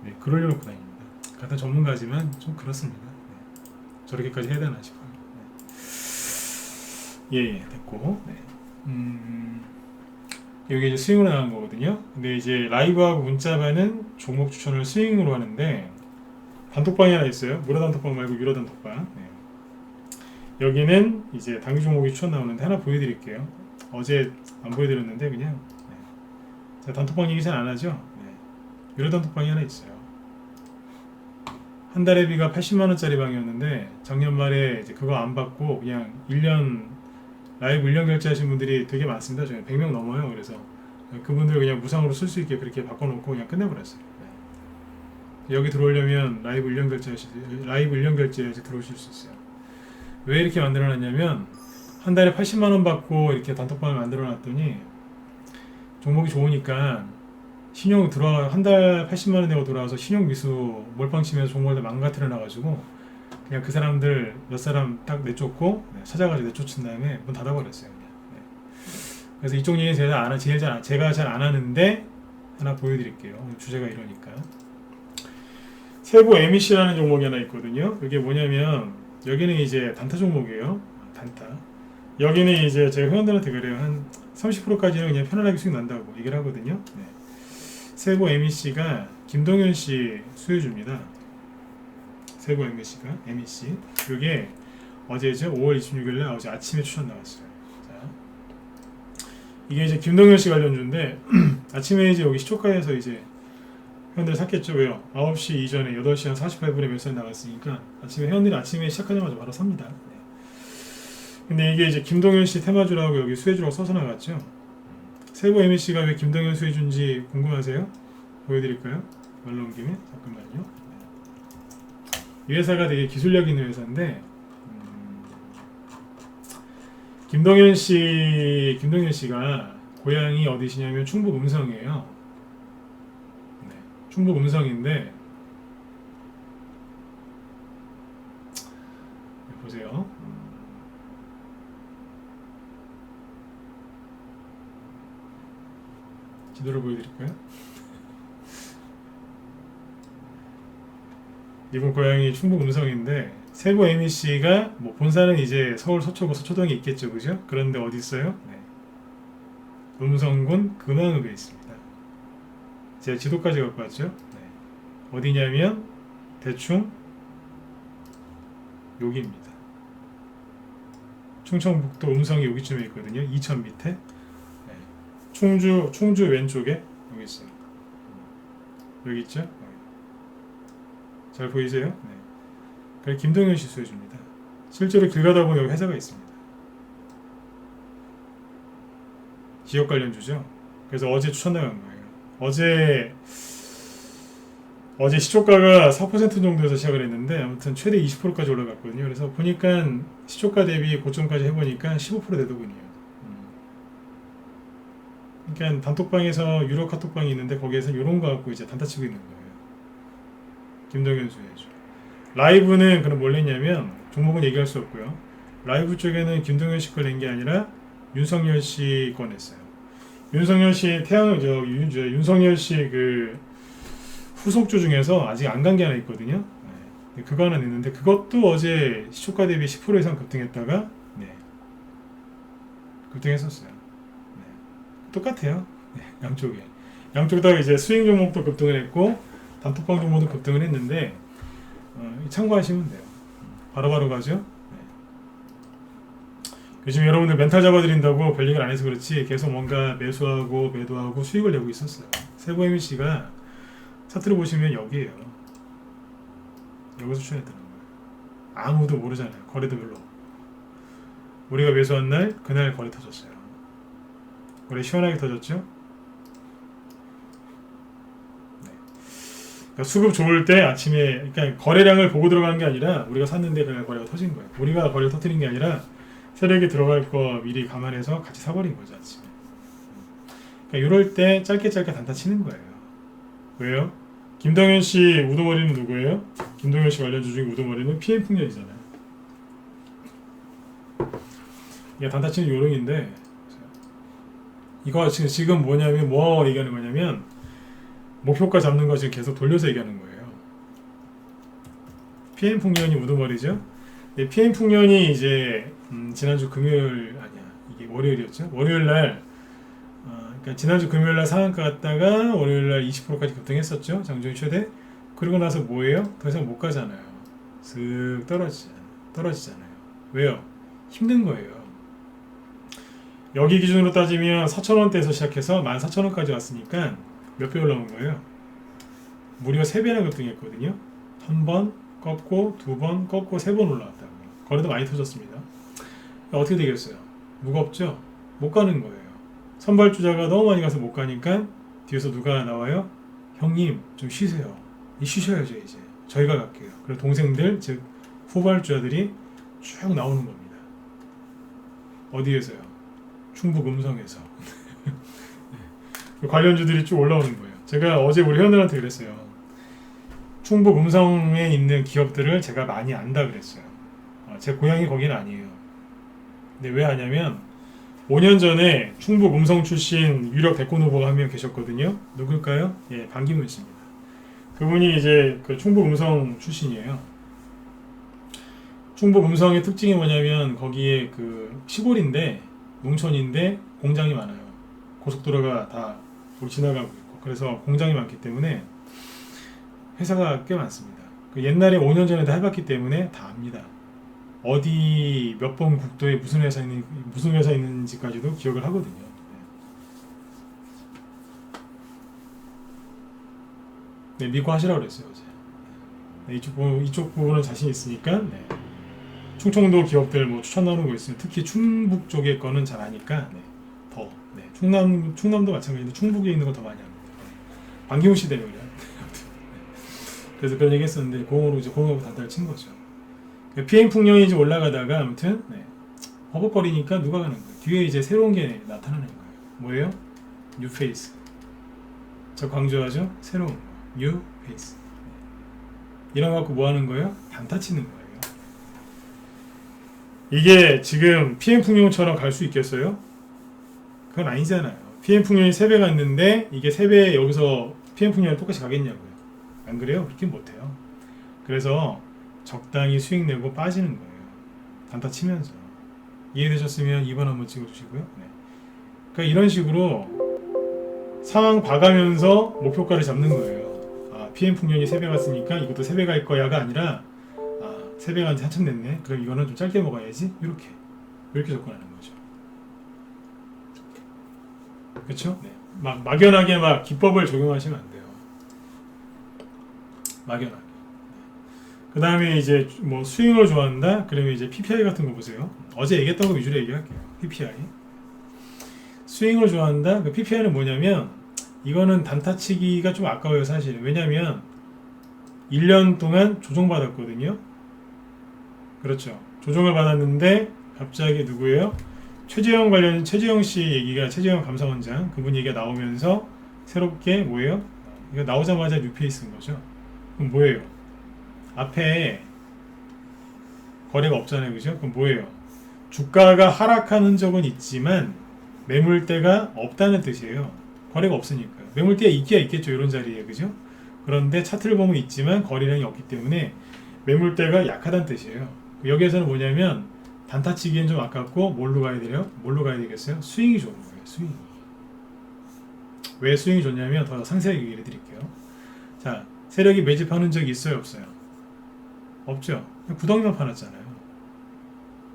네, 글을 놓고 다닙니다. 같은 전문가지만 좀 그렇습니다. 네. 저렇게까지 해야 되나 싶어요. 네. 예, 됐고. 네. 여기 이제 스윙으로 나간 거거든요. 근데 이제 라이브하고 문자반은 종목 추천을 스윙으로 하는데 단톡방이 하나 있어요. 무료 단톡방 말고 유료 단톡방. 네. 여기는 이제 당기 종목이 추천 나오는데 하나 보여드릴게요. 어제 안 보여드렸는데 그냥 네. 제가 단톡방 얘기 잘 안 하죠. 네. 유료 단톡방이 하나 있어요. 한 달에 비가 80만 원짜리 방이었는데 작년 말에 이제 그거 안 받고 그냥 1년 라이브 1년 결제하신 분들이 되게 많습니다. 저희 100명 넘어요. 그래서 그분들 그냥 무상으로 쓸 수 있게 그렇게 바꿔놓고 그냥 끝내버렸어요. 네. 여기 들어오려면 라이브 1년 결제해야지 들어오실 수 있어요. 왜 이렇게 만들어놨냐면 한 달에 80만 원 받고 이렇게 단톡방을 만들어놨더니 종목이 좋으니까 신용 들어와 한 달 80만 원 내고 돌아와서 신용 미수 몰빵 치면서 종목을 다 망가뜨려놔가지고 그냥 그 사람들 몇 사람 딱 내쫓고 네, 찾아가지고 내쫓은 다음에 문 닫아버렸어요. 그냥. 네. 그래서 이쪽 얘기 제가 잘 안 하는데 하나 보여드릴게요. 오늘 주제가 이러니까 세부 MEC라는 종목이 하나 있거든요. 이게 뭐냐면 여기는 이제 단타 종목이에요. 단타. 여기는 이제 제가 회원들한테 그래요. 한 30%까지는 그냥 편안하게 수익 난다고 얘기를 하거든요. 네. 세부 MEC가 김동현 씨 수혜주입니다. 세부 MEC가 MEC. 이게 어제죠. 5월 26일날 어제 아침에 추천 나왔어요. 자, 이게 이제 김동현 씨 관련주인데 아침에 이제 여기 시초가에서 이제 회원들 샀겠죠. 왜요? 9시 이전에 8시 한 48분에 몇살 나갔으니까 아침에 회원들이 아침에 시작하자마자 바로 삽니다. 네. 근데 이게 이제 김동현 씨 테마주라고 여기 수혜주라고 써서 나갔죠. 세부 MEC가 왜 김동현 수혜주인지 궁금하세요? 보여드릴까요? 말 나온 김에 잠깐만요. 네. 이 회사가 되게 기술력 있는 회사인데 김동현 씨가 고향이 어디시냐면 충북 음성이에요. 네, 충북 음성인데 보세요. 지도를 보여드릴까요? 이분 고향이 충북 음성인데 세부 MEC가 뭐 본사는 이제 서울 서초구 서초동에 있겠죠, 그죠? 그런데 어디 있어요? 네. 음성군 근황읍에 있습니다. 제가 지도까지 갖고 왔죠. 네. 어디냐면 대충 여기입니다. 충청북도 음성이 여기쯤에 있거든요. 이천 밑에. 네. 충주 왼쪽에 여기 있어요. 여기 있죠? 잘 보이세요? 네. 그래 김동현 씨 수혜주입니다. 실제로 길 가다 보면 여기 회사가 있습니다. 지역 관련주죠. 그래서 어제 추천 나간 거예요. 어제 시초가가 4% 정도에서 시작을 했는데 아무튼 최대 20%까지 올라갔거든요. 그래서 보니까 시초가 대비 고점까지 해보니까 15% 되더군요. 그러니까 단톡방에서 유료 카톡방이 있는데 거기에서 이런 거 갖고 이제 단타 치고 있는 거예요. 김동현 수혜주. 라이브는 그럼 뭘 냈냐면 종목은 얘기할 수 없고요. 라이브 쪽에는 김동현 씨 걸 낸 게 아니라 윤석열 씨 거 냈어요. 윤석열 씨 윤석열 씨 그 후속주 중에서 아직 안 간 게 하나 있거든요. 네. 그거 하나 냈는데 그것도 어제 시초가 대비 10% 이상 급등했다가 네. 급등했었어요. 네. 똑같아요. 네. 양쪽 다 이제 수익 종목도 급등을 했고 단톡방 종목도 급등을 했는데 참고하시면 돼요. 바로바로 가죠. 네. 요즘 여러분들 멘탈 잡아드린다고 별얘기를 안 해서 그렇지 계속 뭔가 매수하고 매도하고 수익을 내고 있었어요. 세부 MBC가 차트를 보시면 여기에요. 여기서 추천했다는 거예요. 아무도 모르잖아요. 거래도 별로 없고. 우리가 매수한 날 그날 거래 터졌어요. 거래 시원하게 터졌죠. 네. 그러니까 수급 좋을 때 아침에 그러니까 거래량을 보고 들어가는 게 아니라 우리가 샀는데 그날 거래가 터진 거예요. 우리가 거래를 터뜨린 게 아니라 세력이 들어갈 거 미리 감안해서 같이 사버린 거죠 아침에. 그러니까 이럴 때 짧게 단타 치는 거예요. 왜요? 김동현 씨 우두머리는 누구예요? 김동현 씨 관련주 중에 우두머리는 PM풍년이잖아요. 이게 단타 치는 요령인데 이거 지금 뭐냐면 뭐 얘기하는 거냐면 목표가 잡는 거 지금 계속 돌려서 얘기하는 거예요. PM풍년이 우두머리죠. PM풍년이 이제 지난주 금요일 아니야 이게 월요일이었죠. 월요일날 그러니까 지난주 금요일날 상한가 갔다가 월요일날 20%까지 급등했었죠. 장중이 최대. 그리고 나서 뭐예요? 더 이상 못 가잖아요. 슥 떨어지잖아요. 왜요? 힘든 거예요. 여기 기준으로 따지면 4,000원대에서 시작해서 14,000원까지 왔으니까 몇 배 올라온 거예요? 무려 3배나 급등했거든요. 한 번 꺾고 2번 꺾고 3번 올라왔다고요. 거래도 많이 터졌습니다. 어떻게 되겠어요? 무겁죠? 못 가는 거예요. 선발주자가 너무 많이 가서 못 가니까 뒤에서 누가 나와요? 형님 좀 쉬세요. 쉬셔야죠 이제. 저희가 갈게요. 그리고 동생들 즉 후발주자들이 쭉 나오는 겁니다. 어디에서요? 충북 음성에서. 네. 관련주들이 쭉 올라오는 거예요. 제가 어제 우리 회원들한테 그랬어요. 충북 음성에 있는 기업들을 제가 많이 안다 그랬어요. 제 고향이 거기는 아니에요. 근데 왜 하냐면 5년 전에 충북 음성 출신 유력 대권 후보가 한 명 계셨거든요. 누굴까요? 예, 반기문 씨입니다. 그분이 이제 그 충북 음성 출신이에요. 충북 음성의 특징이 뭐냐면 거기에 그 시골인데 농촌인데 공장이 많아요. 고속도로가 다 지나가고 있고 그래서 공장이 많기 때문에 회사가 꽤 많습니다. 그 옛날에 5년 전에 다 해봤기 때문에 다 압니다. 어디 몇 번 국도에 무슨 회사 있는지까지도 기억을 하거든요. 네, 믿고 하시라고 그랬어요 어제. 네, 이쪽 부분은 자신 있으니까. 네. 충청도 기업들 뭐 추천 나오는 거 있으면 특히 충북 쪽의 거는 잘 아니까 더. 네. 충남도 마찬가지인데 충북에 있는 거 더 많이 합니다. 네. 반기문 씨 때문에 그래요. 그래서 그런 얘기 했었는데 공으로 이제 공하고 단타를 친 거죠. PM 풍년이 이제 올라가다가 아무튼 버벅거리니까 누가 가는 거예요? 뒤에 이제 새로운 게 나타나는 거예요. 뭐예요? 뉴페이스. 저 강조하죠? 새로운 거. 뉴페이스. 이런 거 갖고 뭐 하는 거예요? 단타 치는 거예요. 이게 지금 PM 풍년처럼 갈 수 있겠어요? 그건 아니잖아요. PM 풍년이 3배 갔는데 이게 3배 여기서 PM 풍년이 똑같이 가겠냐고요. 안 그래요? 그렇게 못해요. 그래서 적당히 수익 내고 빠지는 거예요. 단타 치면서. 이해되셨으면 2번 한번 찍어주시고요. 네. 그러니까 이런 식으로 상황 봐가면서 목표가를 잡는 거예요. PM 풍년이 3배 갔으니까 이것도 3배 갈 거야가 아니라 3배 간지 한참 됐네. 그럼 이거는 좀 짧게 먹어야지. 이렇게 접근하는 거죠. 그렇죠? 네. 막연하게 기법을 적용하시면 안 돼요. 막연하게. 그 다음에 이제 뭐 스윙을 좋아한다? 그러면 이제 PPI 같은 거 보세요. 어제 얘기했던 거 위주로 얘기할게요. PPI. 스윙을 좋아한다? 그 PPI는 뭐냐면, 이거는 단타치기가 좀 아까워요, 사실. 왜냐면, 1년 동안 조정받았거든요. 그렇죠. 조정을 받았는데, 갑자기 누구예요? 최재형 씨 얘기가, 최재형 감사원장, 그분 얘기가 나오면서, 새롭게 뭐예요? 이거 나오자마자 뉴페이스인 거죠. 그럼 뭐예요? 앞에 거래가 없잖아요, 그죠? 그럼 뭐예요? 주가가 하락한 흔적은 있지만 매물대가 없다는 뜻이에요. 거래가 없으니까요. 매물대가 있기야 있겠죠, 이런 자리에, 그죠? 그런데 차트를 보면 있지만 거래량이 없기 때문에 매물대가 약하다는 뜻이에요. 여기에서는 뭐냐면 단타치기엔 좀 아깝고 뭘로 가야 돼요? 뭘로 가야 되겠어요? 스윙이 좋은 거예요, 스윙이. 왜 스윙이 좋냐면 더 상세하게 얘기를 해드릴게요. 자, 세력이 매집하는 적이 있어요, 없어요? 없죠. 그냥 구덩이만 파놨잖아요.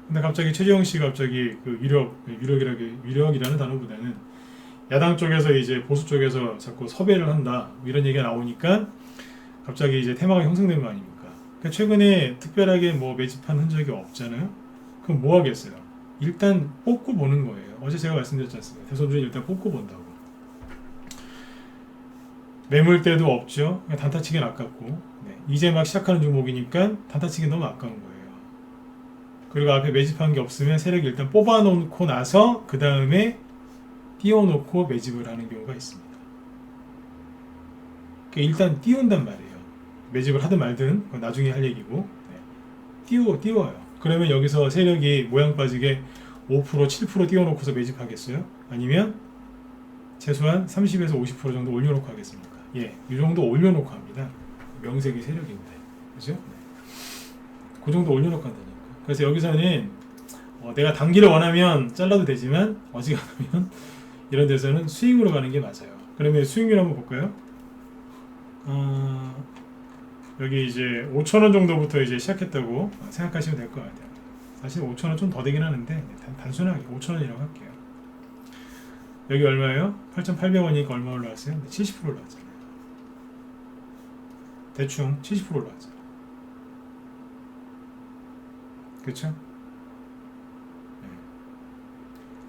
근데 갑자기 최재형 씨가 갑자기 그 위력이라는 단어보다는 야당 쪽에서 이제 보수 쪽에서 자꾸 섭외를 한다 이런 얘기가 나오니까 갑자기 이제 테마가 형성된 거 아닙니까? 그러니까 최근에 특별하게 뭐 매집한 흔적이 없잖아요. 그럼 뭐 하겠어요? 일단 뽑고 보는 거예요. 어제 제가 말씀드렸지 않습니까? 대선주는 일단 뽑고 본다고. 매물대도 없죠. 단타치기는 아깝고, 네. 이제 막 시작하는 종목이니까 단타치기 너무 아까운 거예요. 그리고 앞에 매집한 게 없으면 세력이 일단 뽑아놓고 나서 그 다음에 띄워놓고 매집을 하는 경우가 있습니다. 그러니까 일단 띄운단 말이에요. 매집을 하든 말든 그건 나중에 할 얘기고, 네. 띄워요. 그러면 여기서 세력이 모양 빠지게 5% 7% 띄워놓고서 매집하겠어요? 아니면 최소한 30에서 50% 정도 올려놓고 하겠습니까? 예, 이 정도 올려놓고 합니다. 명색이 세력인데, 그죠? 네. 그 정도 올려놓고 한다니까. 그래서 여기서는 내가 단기를 원하면 잘라도 되지만 어지간하면 이런 데서는 스윙으로 가는 게 맞아요. 그러면 스윙률 한번 볼까요? 여기 이제 5,000원 정도부터 이제 시작했다고 생각하시면 될 것 같아요. 사실 5,000원 좀 더 되긴 하는데 단순하게 5,000원이라고 할게요. 여기 얼마예요? 8,800원이니까 얼마 올라왔어요? 70% 올라왔잖아요. 대충 70% 올라왔죠. 그쵸? 네.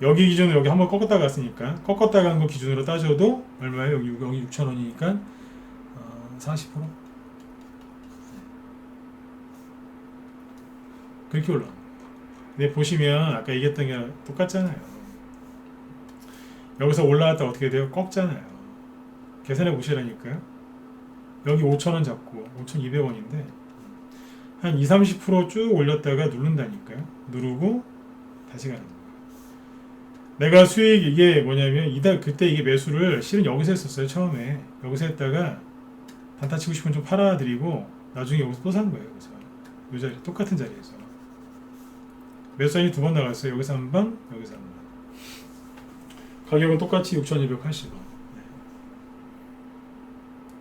여기 기준으로 여기 한번 꺾었다 갔으니까 꺾었다 간 거 기준으로 따져도 얼마예요? 여기 6,000원이니까 40%? 그렇게 올라옵니다. 근데 보시면 아까 얘기했던 게 똑같잖아요. 여기서 올라왔다 어떻게 돼요? 꺾잖아요. 계산해 보시라니까요. 여기 5,000원 잡고 5,200원인데 한 20-30% 쭉 올렸다가 누른다니까요. 누르고 다시 가는 거예요. 내가 수익 이게 뭐냐면 그때 이게 매수를 실은 여기서 했었어요. 처음에 여기서 했다가 단타 치고 싶으면 좀 팔아드리고 나중에 여기서 또 산 거예요. 그래서 이 자리 똑같은 자리에서 매수사인이 2번 나갔어요. 여기서 한 번, 여기서 한 번. 가격은 똑같이 6,280원. 네.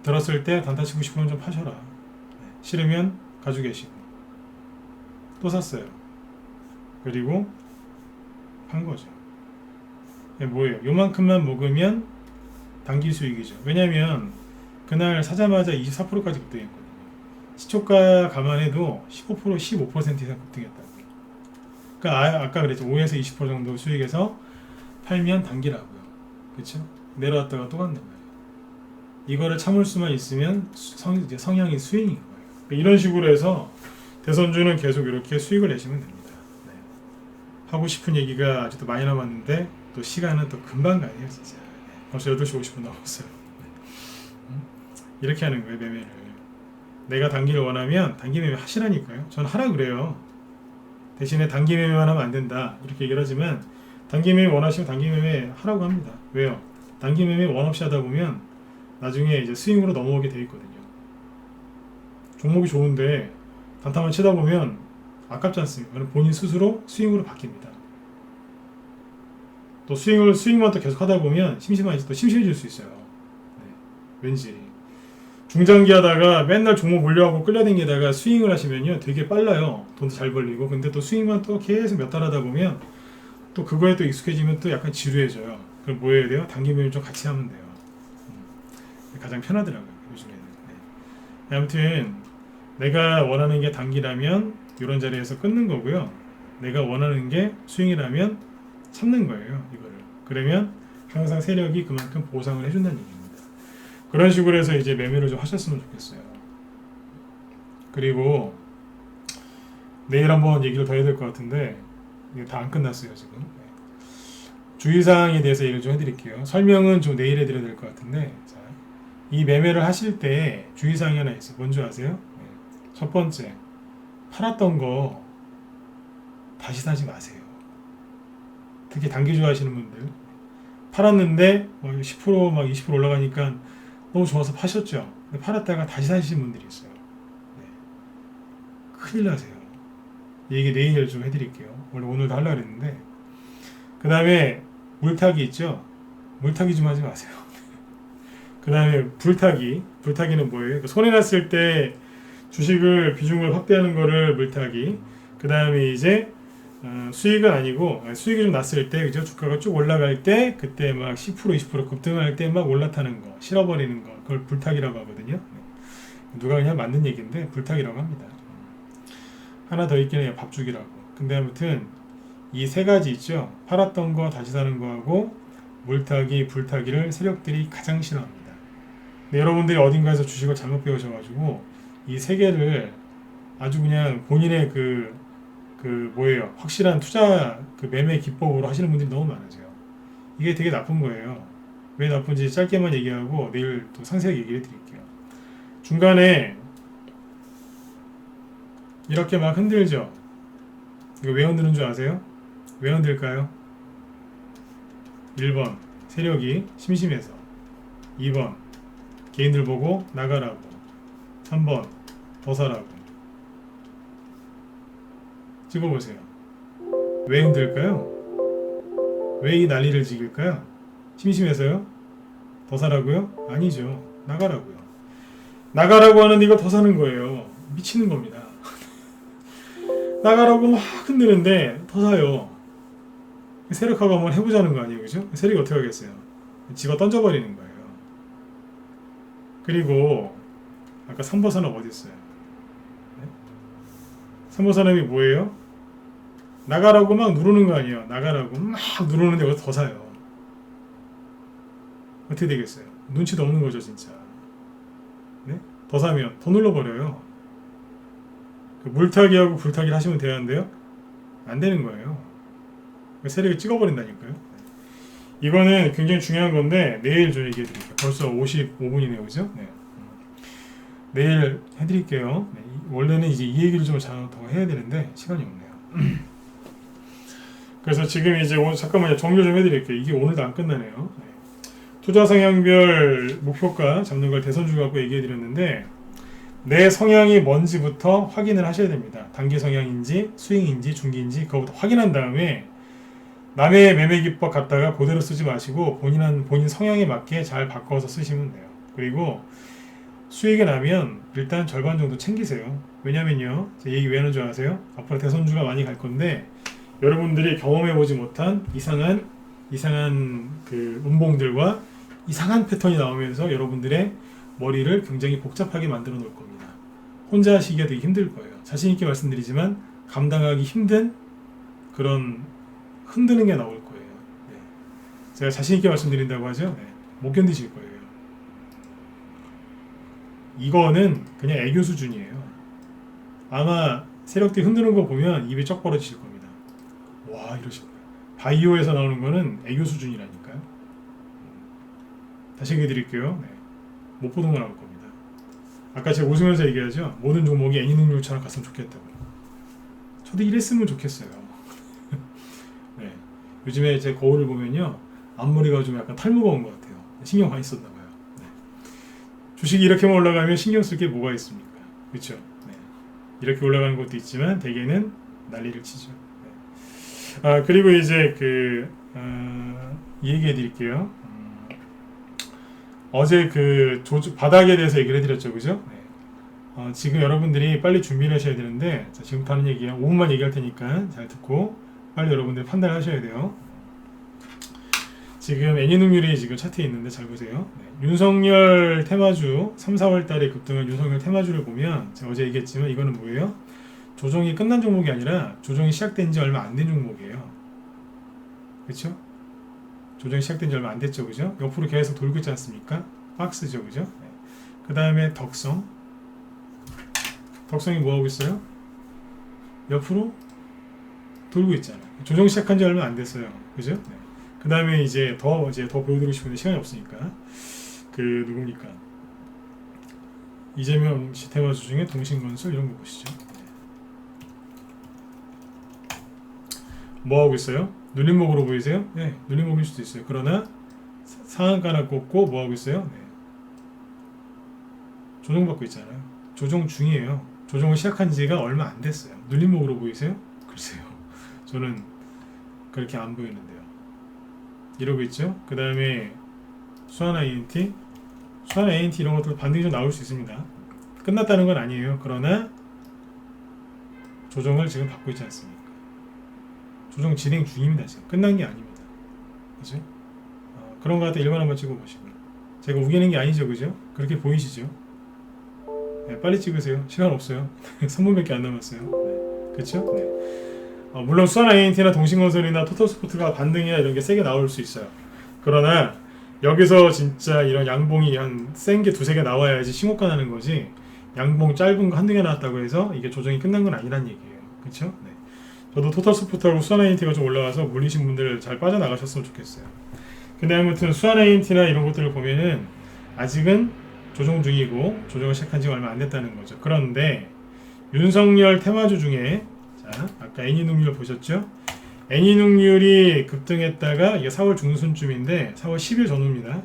들었을 때 단타 치고 싶으면 좀 파셔라. 네. 싫으면 가지고 계시고. 또 샀어요. 그리고 판 거죠. 네, 뭐예요? 요만큼만 먹으면 단기 수익이죠. 왜냐면 그날 사자마자 24%까지 급등했거든요. 시초가 감안해도 15%, 15% 이상 급등했다고. 그러니까 아까 그랬죠. 5에서 20% 정도 수익에서 팔면 단기라고요. 그렇죠? 내려왔다가 또 간단 말이에요. 이거를 참을 수만 있으면 성향이 스윙인 거예요. 그러니까 이런 식으로 해서 대선주는 계속 이렇게 수익을 내시면 됩니다. 네. 하고 싶은 얘기가 아직도 많이 남았는데 또 시간은 또 금방 가네요, 진짜. 네. 벌써 8시 50분 남았어요. 네. 이렇게 하는 거예요, 매매를. 내가 단기를 원하면 단기 매매 하시라니까요. 저는 하라 그래요. 대신에 단기 매매만 하면 안 된다 이렇게 얘기를 하지만 단기 매매 원하시면 단기 매매 하라고 합니다. 왜요? 단기 매매 원 없이 하다 보면 나중에 이제 스윙으로 넘어오게 돼 있거든요. 종목이 좋은데 단타만 치다 보면 아깝지 않습니까? 본인 스스로 스윙으로 바뀝니다. 또 스윙만 또 계속 하다 보면 심심해질 수 있어요. 네, 왠지 중장기 하다가 맨날 종목 몰려하고 끌려다니다가 스윙을 하시면요 되게 빨라요. 돈도 잘 벌리고. 근데 또 스윙만 또 계속 몇 달 하다 보면 또 그거에 또 익숙해지면 또 약간 지루해져요. 그럼 뭐 해야 돼요? 단기 매매 좀 같이 하면 돼요. 가장 편하더라고요, 요즘에는. 네. 아무튼 내가 원하는 게 단기라면 이런 자리에서 끊는 거고요. 내가 원하는 게 스윙이라면 참는 거예요. 이거를. 그러면 항상 세력이 그만큼 보상을 해준다는 얘기입니다. 그런 식으로 해서 이제 매매를 좀 하셨으면 좋겠어요. 그리고 내일 한번 얘기를 더 해야 될 것 같은데 이게 다 안 끝났어요 지금. 주의사항에 대해서 얘기를 좀 해드릴게요. 설명은 좀 내일 해드려야 될 것 같은데, 자, 이 매매를 하실 때 주의사항이 하나 있어요. 뭔지 아세요? 첫 번째, 팔았던 거 다시 사지 마세요. 특히 단기 좋아하시는 분들, 팔았는데 10%막 20% 올라가니까 너무 좋아서 파셨죠. 근데 팔았다가 다시 사시는 분들이 있어요. 큰일 나세요. 이 얘기 내일 좀 해드릴게요. 원래 오늘도 하려고 했는데. 그 다음에 물타기 있죠? 물타기 좀 하지 마세요. 그 다음에 불타기. 불타기는 뭐예요? 손해났을 때 주식을 비중을 확대하는 거를 물타기. 그 다음에 이제 수익은 아니고 수익이 좀 났을 때, 그죠? 주가가 쭉 올라갈 때 그때 막 10% 20% 급등할 때 막 올라타는 거, 실어버리는 거, 그걸 불타기라고 하거든요. 누가 그냥 만든 얘기인데 불타기라고 합니다. 하나 더 있긴 해요. 밥주기라고. 근데 아무튼 이 세 가지 있죠. 팔았던 거 다시 사는 거하고 물타기, 불타기를 세력들이 가장 싫어합니다. 근데 여러분들이 어딘가에서 주식을 잘못 배우셔가지고 이 세 개를 아주 그냥 본인의 뭐예요? 확실한 투자 매매 기법으로 하시는 분들이 너무 많으세요. 이게 되게 나쁜 거예요. 왜 나쁜지 짧게만 얘기하고 내일 또 상세하게 얘기해 드릴게요. 중간에 이렇게 막 흔들죠. 이거 왜 흔드는 줄 아세요? 왜 흔들까요? 1번 세력이 심심해서, 2번 개인들 보고 나가라고, 3번 더 사라고. 찍어보세요. 왜 흔들까요? 왜 이 난리를 지길까요? 심심해서요? 더 사라고요? 아니죠. 나가라고요. 나가라고 하는데 이거 더 사는 거예요. 미치는 겁니다. 나가라고 막 흔드는데 더 사요. 세력하고 한번 해보자는 거 아니에요, 그죠? 세력이 어떻게 하겠어요? 집어 던져버리는 거예요. 그리고 아까 3번 산업 어디 있어요? 네? 3번 산업이 뭐예요? 나가라고 막 누르는 거 아니에요. 나가라고 막 누르는데 여기서 더 사요. 어떻게 되겠어요? 눈치도 없는 거죠, 진짜. 네? 더 사면 더 눌러버려요. 물타기하고 불타기를 하시면 되는데요. 안 되는 거예요. 세력이 찍어버린다니까요. 이거는 굉장히 중요한 건데 내일 좀 얘기해 드릴게요. 벌써 55분이네요, 그죠? 네. 내일 해드릴게요. 네. 원래는 이제 이 얘기를 좀 더 해야 되는데 시간이 없네요. 그래서 지금 이제 잠깐만요, 정리 좀 해드릴게요. 이게 오늘도 안 끝나네요. 네. 투자 성향별 목표가 잡는 걸 대선주 갖고 얘기해 드렸는데, 내 성향이 뭔지부터 확인을 하셔야 됩니다. 단기 성향인지 스윙인지 중기인지 그거부터 확인한 다음에 남의 매매 기법 갖다가 그대로 쓰지 마시고 본인 성향에 맞게 잘 바꿔서 쓰시면 돼요. 그리고 수익이 나면 일단 절반 정도 챙기세요. 왜냐면요, 제 얘기 왜 하는 줄 아세요? 앞으로 대선주가 많이 갈 건데 여러분들이 경험해보지 못한 이상한 음봉들과 이상한 패턴이 나오면서 여러분들의 머리를 굉장히 복잡하게 만들어 놓을 겁니다. 혼자 하시기가 되게 힘들 거예요. 자신 있게 말씀드리지만 감당하기 힘든 그런 흔드는 게 나올 거예요. 네. 제가 자신 있게 말씀드린다고 하죠. 네. 못 견디실 거예요. 이거는 그냥 애교 수준이에요. 아마 세력들이 흔드는 거 보면 입이 쩍 벌어지실 겁니다. 와, 이러실 거예요. 바이오에서 나오는 거는 애교 수준이라니까요. 다시 얘기해 드릴게요. 네. 못 보던 거 나올 겁니다. 아까 제가 웃으면서 얘기하죠. 모든 종목이 애니능률처럼 갔으면 좋겠다고. 저도 이랬으면 좋겠어요. 네. 요즘에 제 거울을 보면요, 앞머리가 좀 약간 탈무거운 것 같아요. 신경 많이 썼나 봐요. 네. 주식이 이렇게만 올라가면 신경 쓸 게 뭐가 있습니까? 그렇죠? 네. 이렇게 올라가는 것도 있지만 대개는 난리를 치죠. 네. 그리고 이제 얘기해 드릴게요. 어제 바닥에 대해서 얘기를 해드렸죠, 그죠? 네. 지금 여러분들이 빨리 준비를 하셔야 되는데, 자, 지금부터 하는 얘기야. 5분만 얘기할 테니까 잘 듣고 빨리 여러분들 판단을 하셔야 돼요. 지금 애니능률이 지금 차트에 있는데 잘 보세요. 네. 윤석열 테마주 3, 4월 달에 급등한 윤석열 테마주를 보면 제가 어제 얘기했지만 이거는 뭐예요? 조정이 끝난 종목이 아니라 조정이 시작된 지 얼마 안 된 종목이에요. 그렇죠? 조정이 시작된 지 얼마 안 됐죠, 그죠? 옆으로 계속 돌고 있지 않습니까? 박스죠, 그죠? 네. 그 다음에 덕성이 뭐 하고 있어요? 옆으로 돌고 있잖아요. 조정 시작한 지 얼마 안 됐어요, 그죠? 네. 그 다음에 이제 더 보여드리고 싶은데 시간이 없으니까 그 누굽니까? 이재명 씨 테마주 중에 동신건설 이런 거 보시죠. 네. 뭐 하고 있어요? 눌림목으로 보이세요? 네, 눌림목일 수도 있어요. 그러나 상한가나 꽂고 뭐 하고 있어요? 네. 조정받고 있잖아요. 조정 중이에요. 조정을 시작한 지가 얼마 안 됐어요. 눌림목으로 보이세요? 글쎄요. 저는 그렇게 안 보이는데요. 이러고 있죠. 그 다음에 수하나 ENT 이런 것들 반등이 좀 나올 수 있습니다. 끝났다는 건 아니에요. 그러나 조정을 지금 받고 있지 않습니까? 조정 진행 중입니다. 지금 끝난 게 아닙니다. 그죠? 그런 거 같아 일반 한번 찍어보시고요. 제가 우기는 게 아니죠, 그죠? 그렇게 보이시죠? 네, 빨리 찍으세요. 시간 없어요. 3분밖에 안 남았어요. 네, 그렇죠? 네. 물론 수완 INT나 동신건설이나 토토스포트가 반등이나 이런 게 세게 나올 수 있어요. 그러나 여기서 진짜 이런 양봉이 한 센 게 두세 개 나와야지 신고가 나는 거지. 양봉 짧은 거 한두 개 나왔다고 해서 이게 조정이 끝난 건 아니란 얘기예요. 그렇죠? 네. 저도 토탈스포트하고 수완 INT가 좀 올라가서 물리신 분들 잘 빠져나가셨으면 좋겠어요. 근데 아무튼 수완 INT나 이런 것들을 보면은 아직은 조정 중이고 조정을 시작한 지가 얼마 안 됐다는 거죠. 그런데 윤석열 테마주 중에 자 아까 애니능률 보셨죠? 애니능률이 급등했다가 이게 4월 중순쯤인데 4월 10일 전후입니다.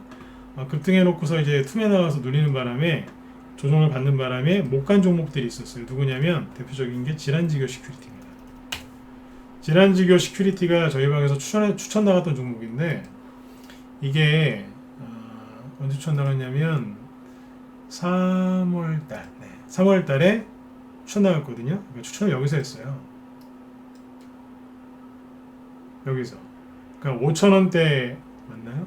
급등해 놓고서 이제 틈에 나와서 눌리는 바람에 조정을 받는 바람에 못 간 종목들이 있었어요. 누구냐면 대표적인 게 질환지교 시큐리티입니다. 질환지교 시큐리티가 저희 방에서 추천 나갔던 종목인데 이게 언제 추천 나갔냐면 3월달, 네. 3월달에 추천 나갔거든요. 그러니까 추천을 여기서 했어요. 여기서. 그러니까 5,000원대 맞나요?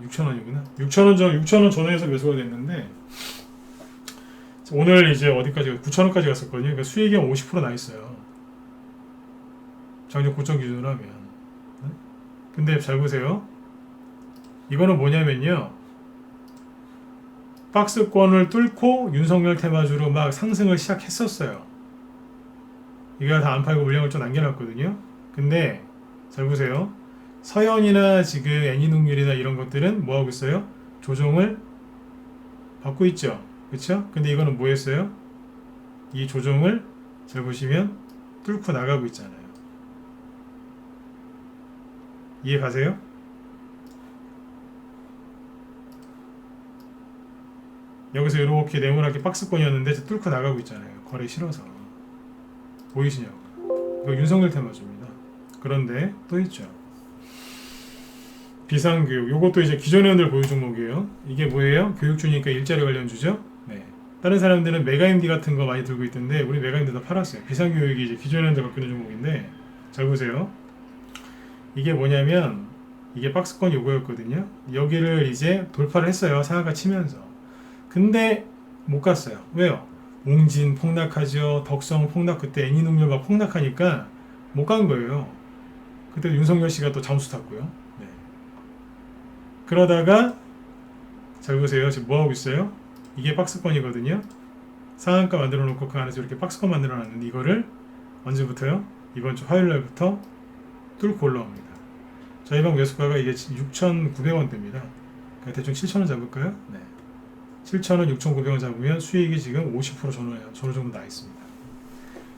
6,000원이구나. 6,000원 전후에서 매수가 됐는데 오늘 이제 어디까지 9,000원까지 갔었거든요. 그러니까 수익이 한 50% 나 있어요. 작년 고점 기준으로 하면. 네? 근데 잘 보세요. 이거는 뭐냐면요. 박스권을 뚫고 윤석열 테마주로 막 상승을 시작했었어요. 이거 다 안 팔고 물량을 좀 남겨놨거든요. 근데 잘 보세요. 서현이나 지금 애니능률이나 이런 것들은 뭐 하고 있어요? 조정을 받고 있죠. 그렇죠? 근데 이거는 뭐 했어요? 이 조정을 잘 보시면 뚫고 나가고 있잖아요. 이해 가세요? 여기서 이렇게 네모나게 박스권이었는데 뚫고 나가고 있잖아요. 거래 싫어서. 보이시냐고. 이거 윤석열 테마주입니다. 그런데 또 있죠. 비상교육. 요것도 이제 기존 회원들 보유 종목이에요. 이게 뭐예요? 교육주니까 일자리 관련주죠. 네. 다른 사람들은 메가임디 같은 거 많이 들고 있던데 우리 메가임디 다 팔았어요. 비상교육이 이제 기존 회원들 갖고 있는 종목인데 잘 보세요. 이게 뭐냐면 이게 박스권 요거였거든요. 여기를 이제 돌파를 했어요. 상하가 치면서. 근데 못 갔어요. 왜요? 웅진 폭락하죠. 덕성 폭락. 그때 애니능률 막 폭락하니까 못 간 거예요. 그때 윤석열 씨가 또 잠수 탔고요. 네. 그러다가 잘 보세요. 지금 뭐 하고 있어요? 이게 박스권이거든요. 상한가 만들어 놓고 그 안에서 이렇게 박스권 만들어 놨는데 이거를 언제부터요? 이번 주 화요일 날부터 뚫고 올라옵니다. 저희 방 매수가가 이게 6,900원대입니다. 그러니까 대충 7,000원 잡을까요? 네. 7,000원, 6,900원 잡으면 수익이 지금 50% 전후 정도 나 있습니다.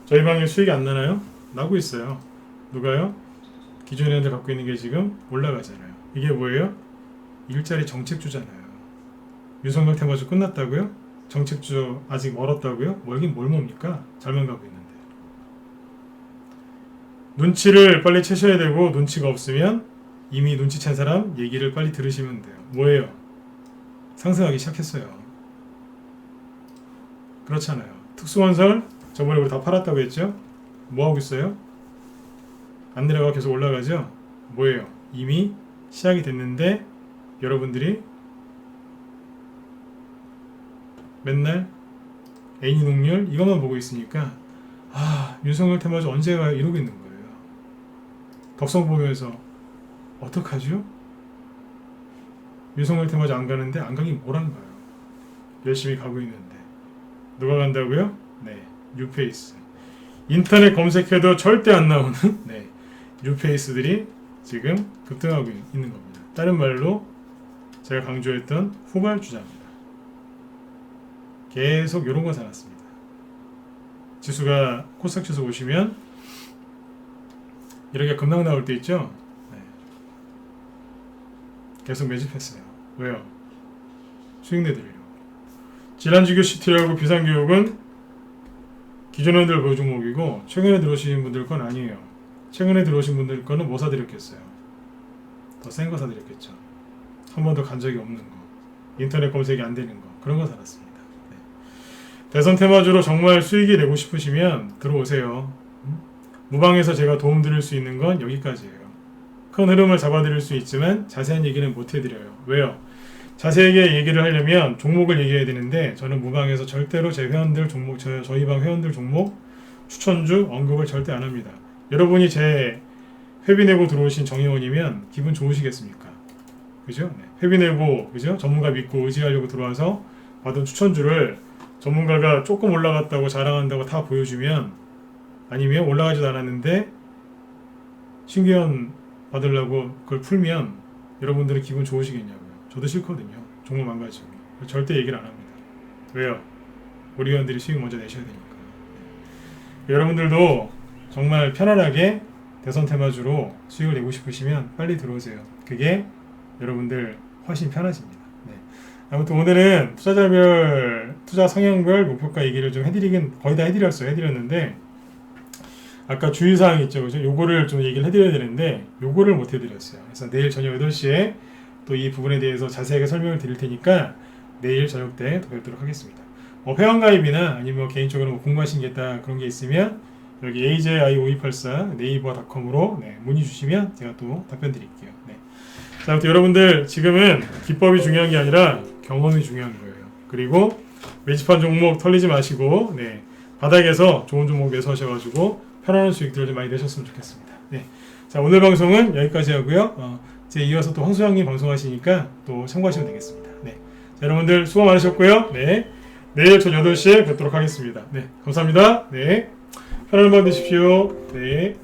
저희 방에 수익이 안 나나요? 나고 있어요. 누가요? 기존 회원들 갖고 있는 게 지금 올라가잖아요. 이게 뭐예요? 일자리 정책주잖아요. 윤석열 테마주 끝났다고요? 정책주 아직 멀었다고요? 멀긴 뭘 뭡니까? 잘만 가고 있는데. 눈치를 빨리 채셔야 되고 눈치가 없으면 이미 눈치챈 사람 얘기를 빨리 들으시면 돼요. 뭐예요? 상승하기 시작했어요. 그렇잖아요. 특수건설 저번에 우리 다 팔았다고 했죠? 뭐 하고 있어요? 안 내려가 계속 올라가죠? 뭐예요? 이미 시작이 됐는데 여러분들이 맨날 애니 농률 이것만 보고 있으니까 윤석열 테마주 언제 가요? 이러고 있는 거예요. 덕성 보면서 어떡하죠? 윤석열 테마주 안 가는데 안 가긴 뭐란 거예요. 열심히 가고 있는데 누가 간다고요? 네, 뉴페이스. 인터넷 검색해도 절대 안 나오는 네, 뉴페이스들이 지금 급등하고 있는 겁니다. 다른 말로 제가 강조했던 후발주자입니다. 계속 이런 거 사놨습니다. 지수가 코스닥 지수 보시면 이렇게 급락 나올 때 있죠. 네. 계속 매집했어요. 왜요? 수익 내드리려고. 질환지교 CT라고 비상교육은 기존원들 보유 종목이고 최근에 들어오신 분들 건 아니에요. 최근에 들어오신 분들 거는 뭐 사드렸겠어요? 더 센 거 사드렸겠죠. 한 번도 간 적이 없는 거, 인터넷 검색이 안 되는 거, 그런 거 사놨습니다. 네. 대선 테마주로 정말 수익이 내고 싶으시면 들어오세요. 무방에서 제가 도움 드릴 수 있는 건 여기까지예요. 큰 흐름을 잡아드릴 수 있지만 자세한 얘기는 못 해드려요. 왜요? 자세하게 얘기를 하려면 종목을 얘기해야 되는데 저는 무방에서 절대로 제 회원들 종목, 저희 방 회원들 종목 추천주 언급을 절대 안 합니다. 여러분이 제 회비 내고 들어오신 정의원이면 기분 좋으시겠습니까? 그죠? 네. 회비 내고 그죠? 전문가 믿고 의지하려고 들어와서 받은 추천주를 전문가가 조금 올라갔다고 자랑한다고 다 보여주면, 아니면 올라가지도 않았는데 신규원 받으려고 그걸 풀면 여러분들은 기분 좋으시겠냐고요. 저도 싫거든요. 종목 망가지고. 절대 얘기를 안 합니다. 왜요? 우리 회원들이 수익 먼저 내셔야 되니까. 네. 여러분들도 정말 편안하게 대선 테마주로 수익을 내고 싶으시면 빨리 들어오세요. 그게 여러분들 훨씬 편하십니다. 네. 아무튼 오늘은 투자자별, 투자 성향별 목표가 얘기를 좀 해드리긴 거의 다 해드렸는데 아까 주의사항 있죠, 그죠? 요거를 좀 얘기를 해드려야 되는데 요거를 못 해드렸어요. 그래서 내일 저녁 8시에 또 이 부분에 대해서 자세하게 설명을 드릴 테니까 내일 저녁 때 또 뵙도록 하겠습니다. 회원가입이나 아니면 개인적으로 뭐 궁금하신 게 있다 그런 게 있으면 여기 AJI5284 네이버닷컴으로 네, 문의 주시면 제가 또 답변 드릴게요. 네. 자, 아무튼 여러분들 지금은 기법이 중요한 게 아니라 경험이 중요한 거예요. 그리고 매집한 종목 털리지 마시고 네, 바닥에서 좋은 종목 매수하셔가지고 편안한 수익들을 좀 많이 내셨으면 좋겠습니다. 네. 자, 오늘 방송은 여기까지 하고요. 이제 이어서 또 황소장님 방송하시니까 또 참고하시면 되겠습니다. 네. 자, 여러분들 수고 많으셨고요. 네. 내일 저녁 8시에 뵙도록 하겠습니다. 네. 감사합니다. 네. 편안한 밤 되십시오. 네.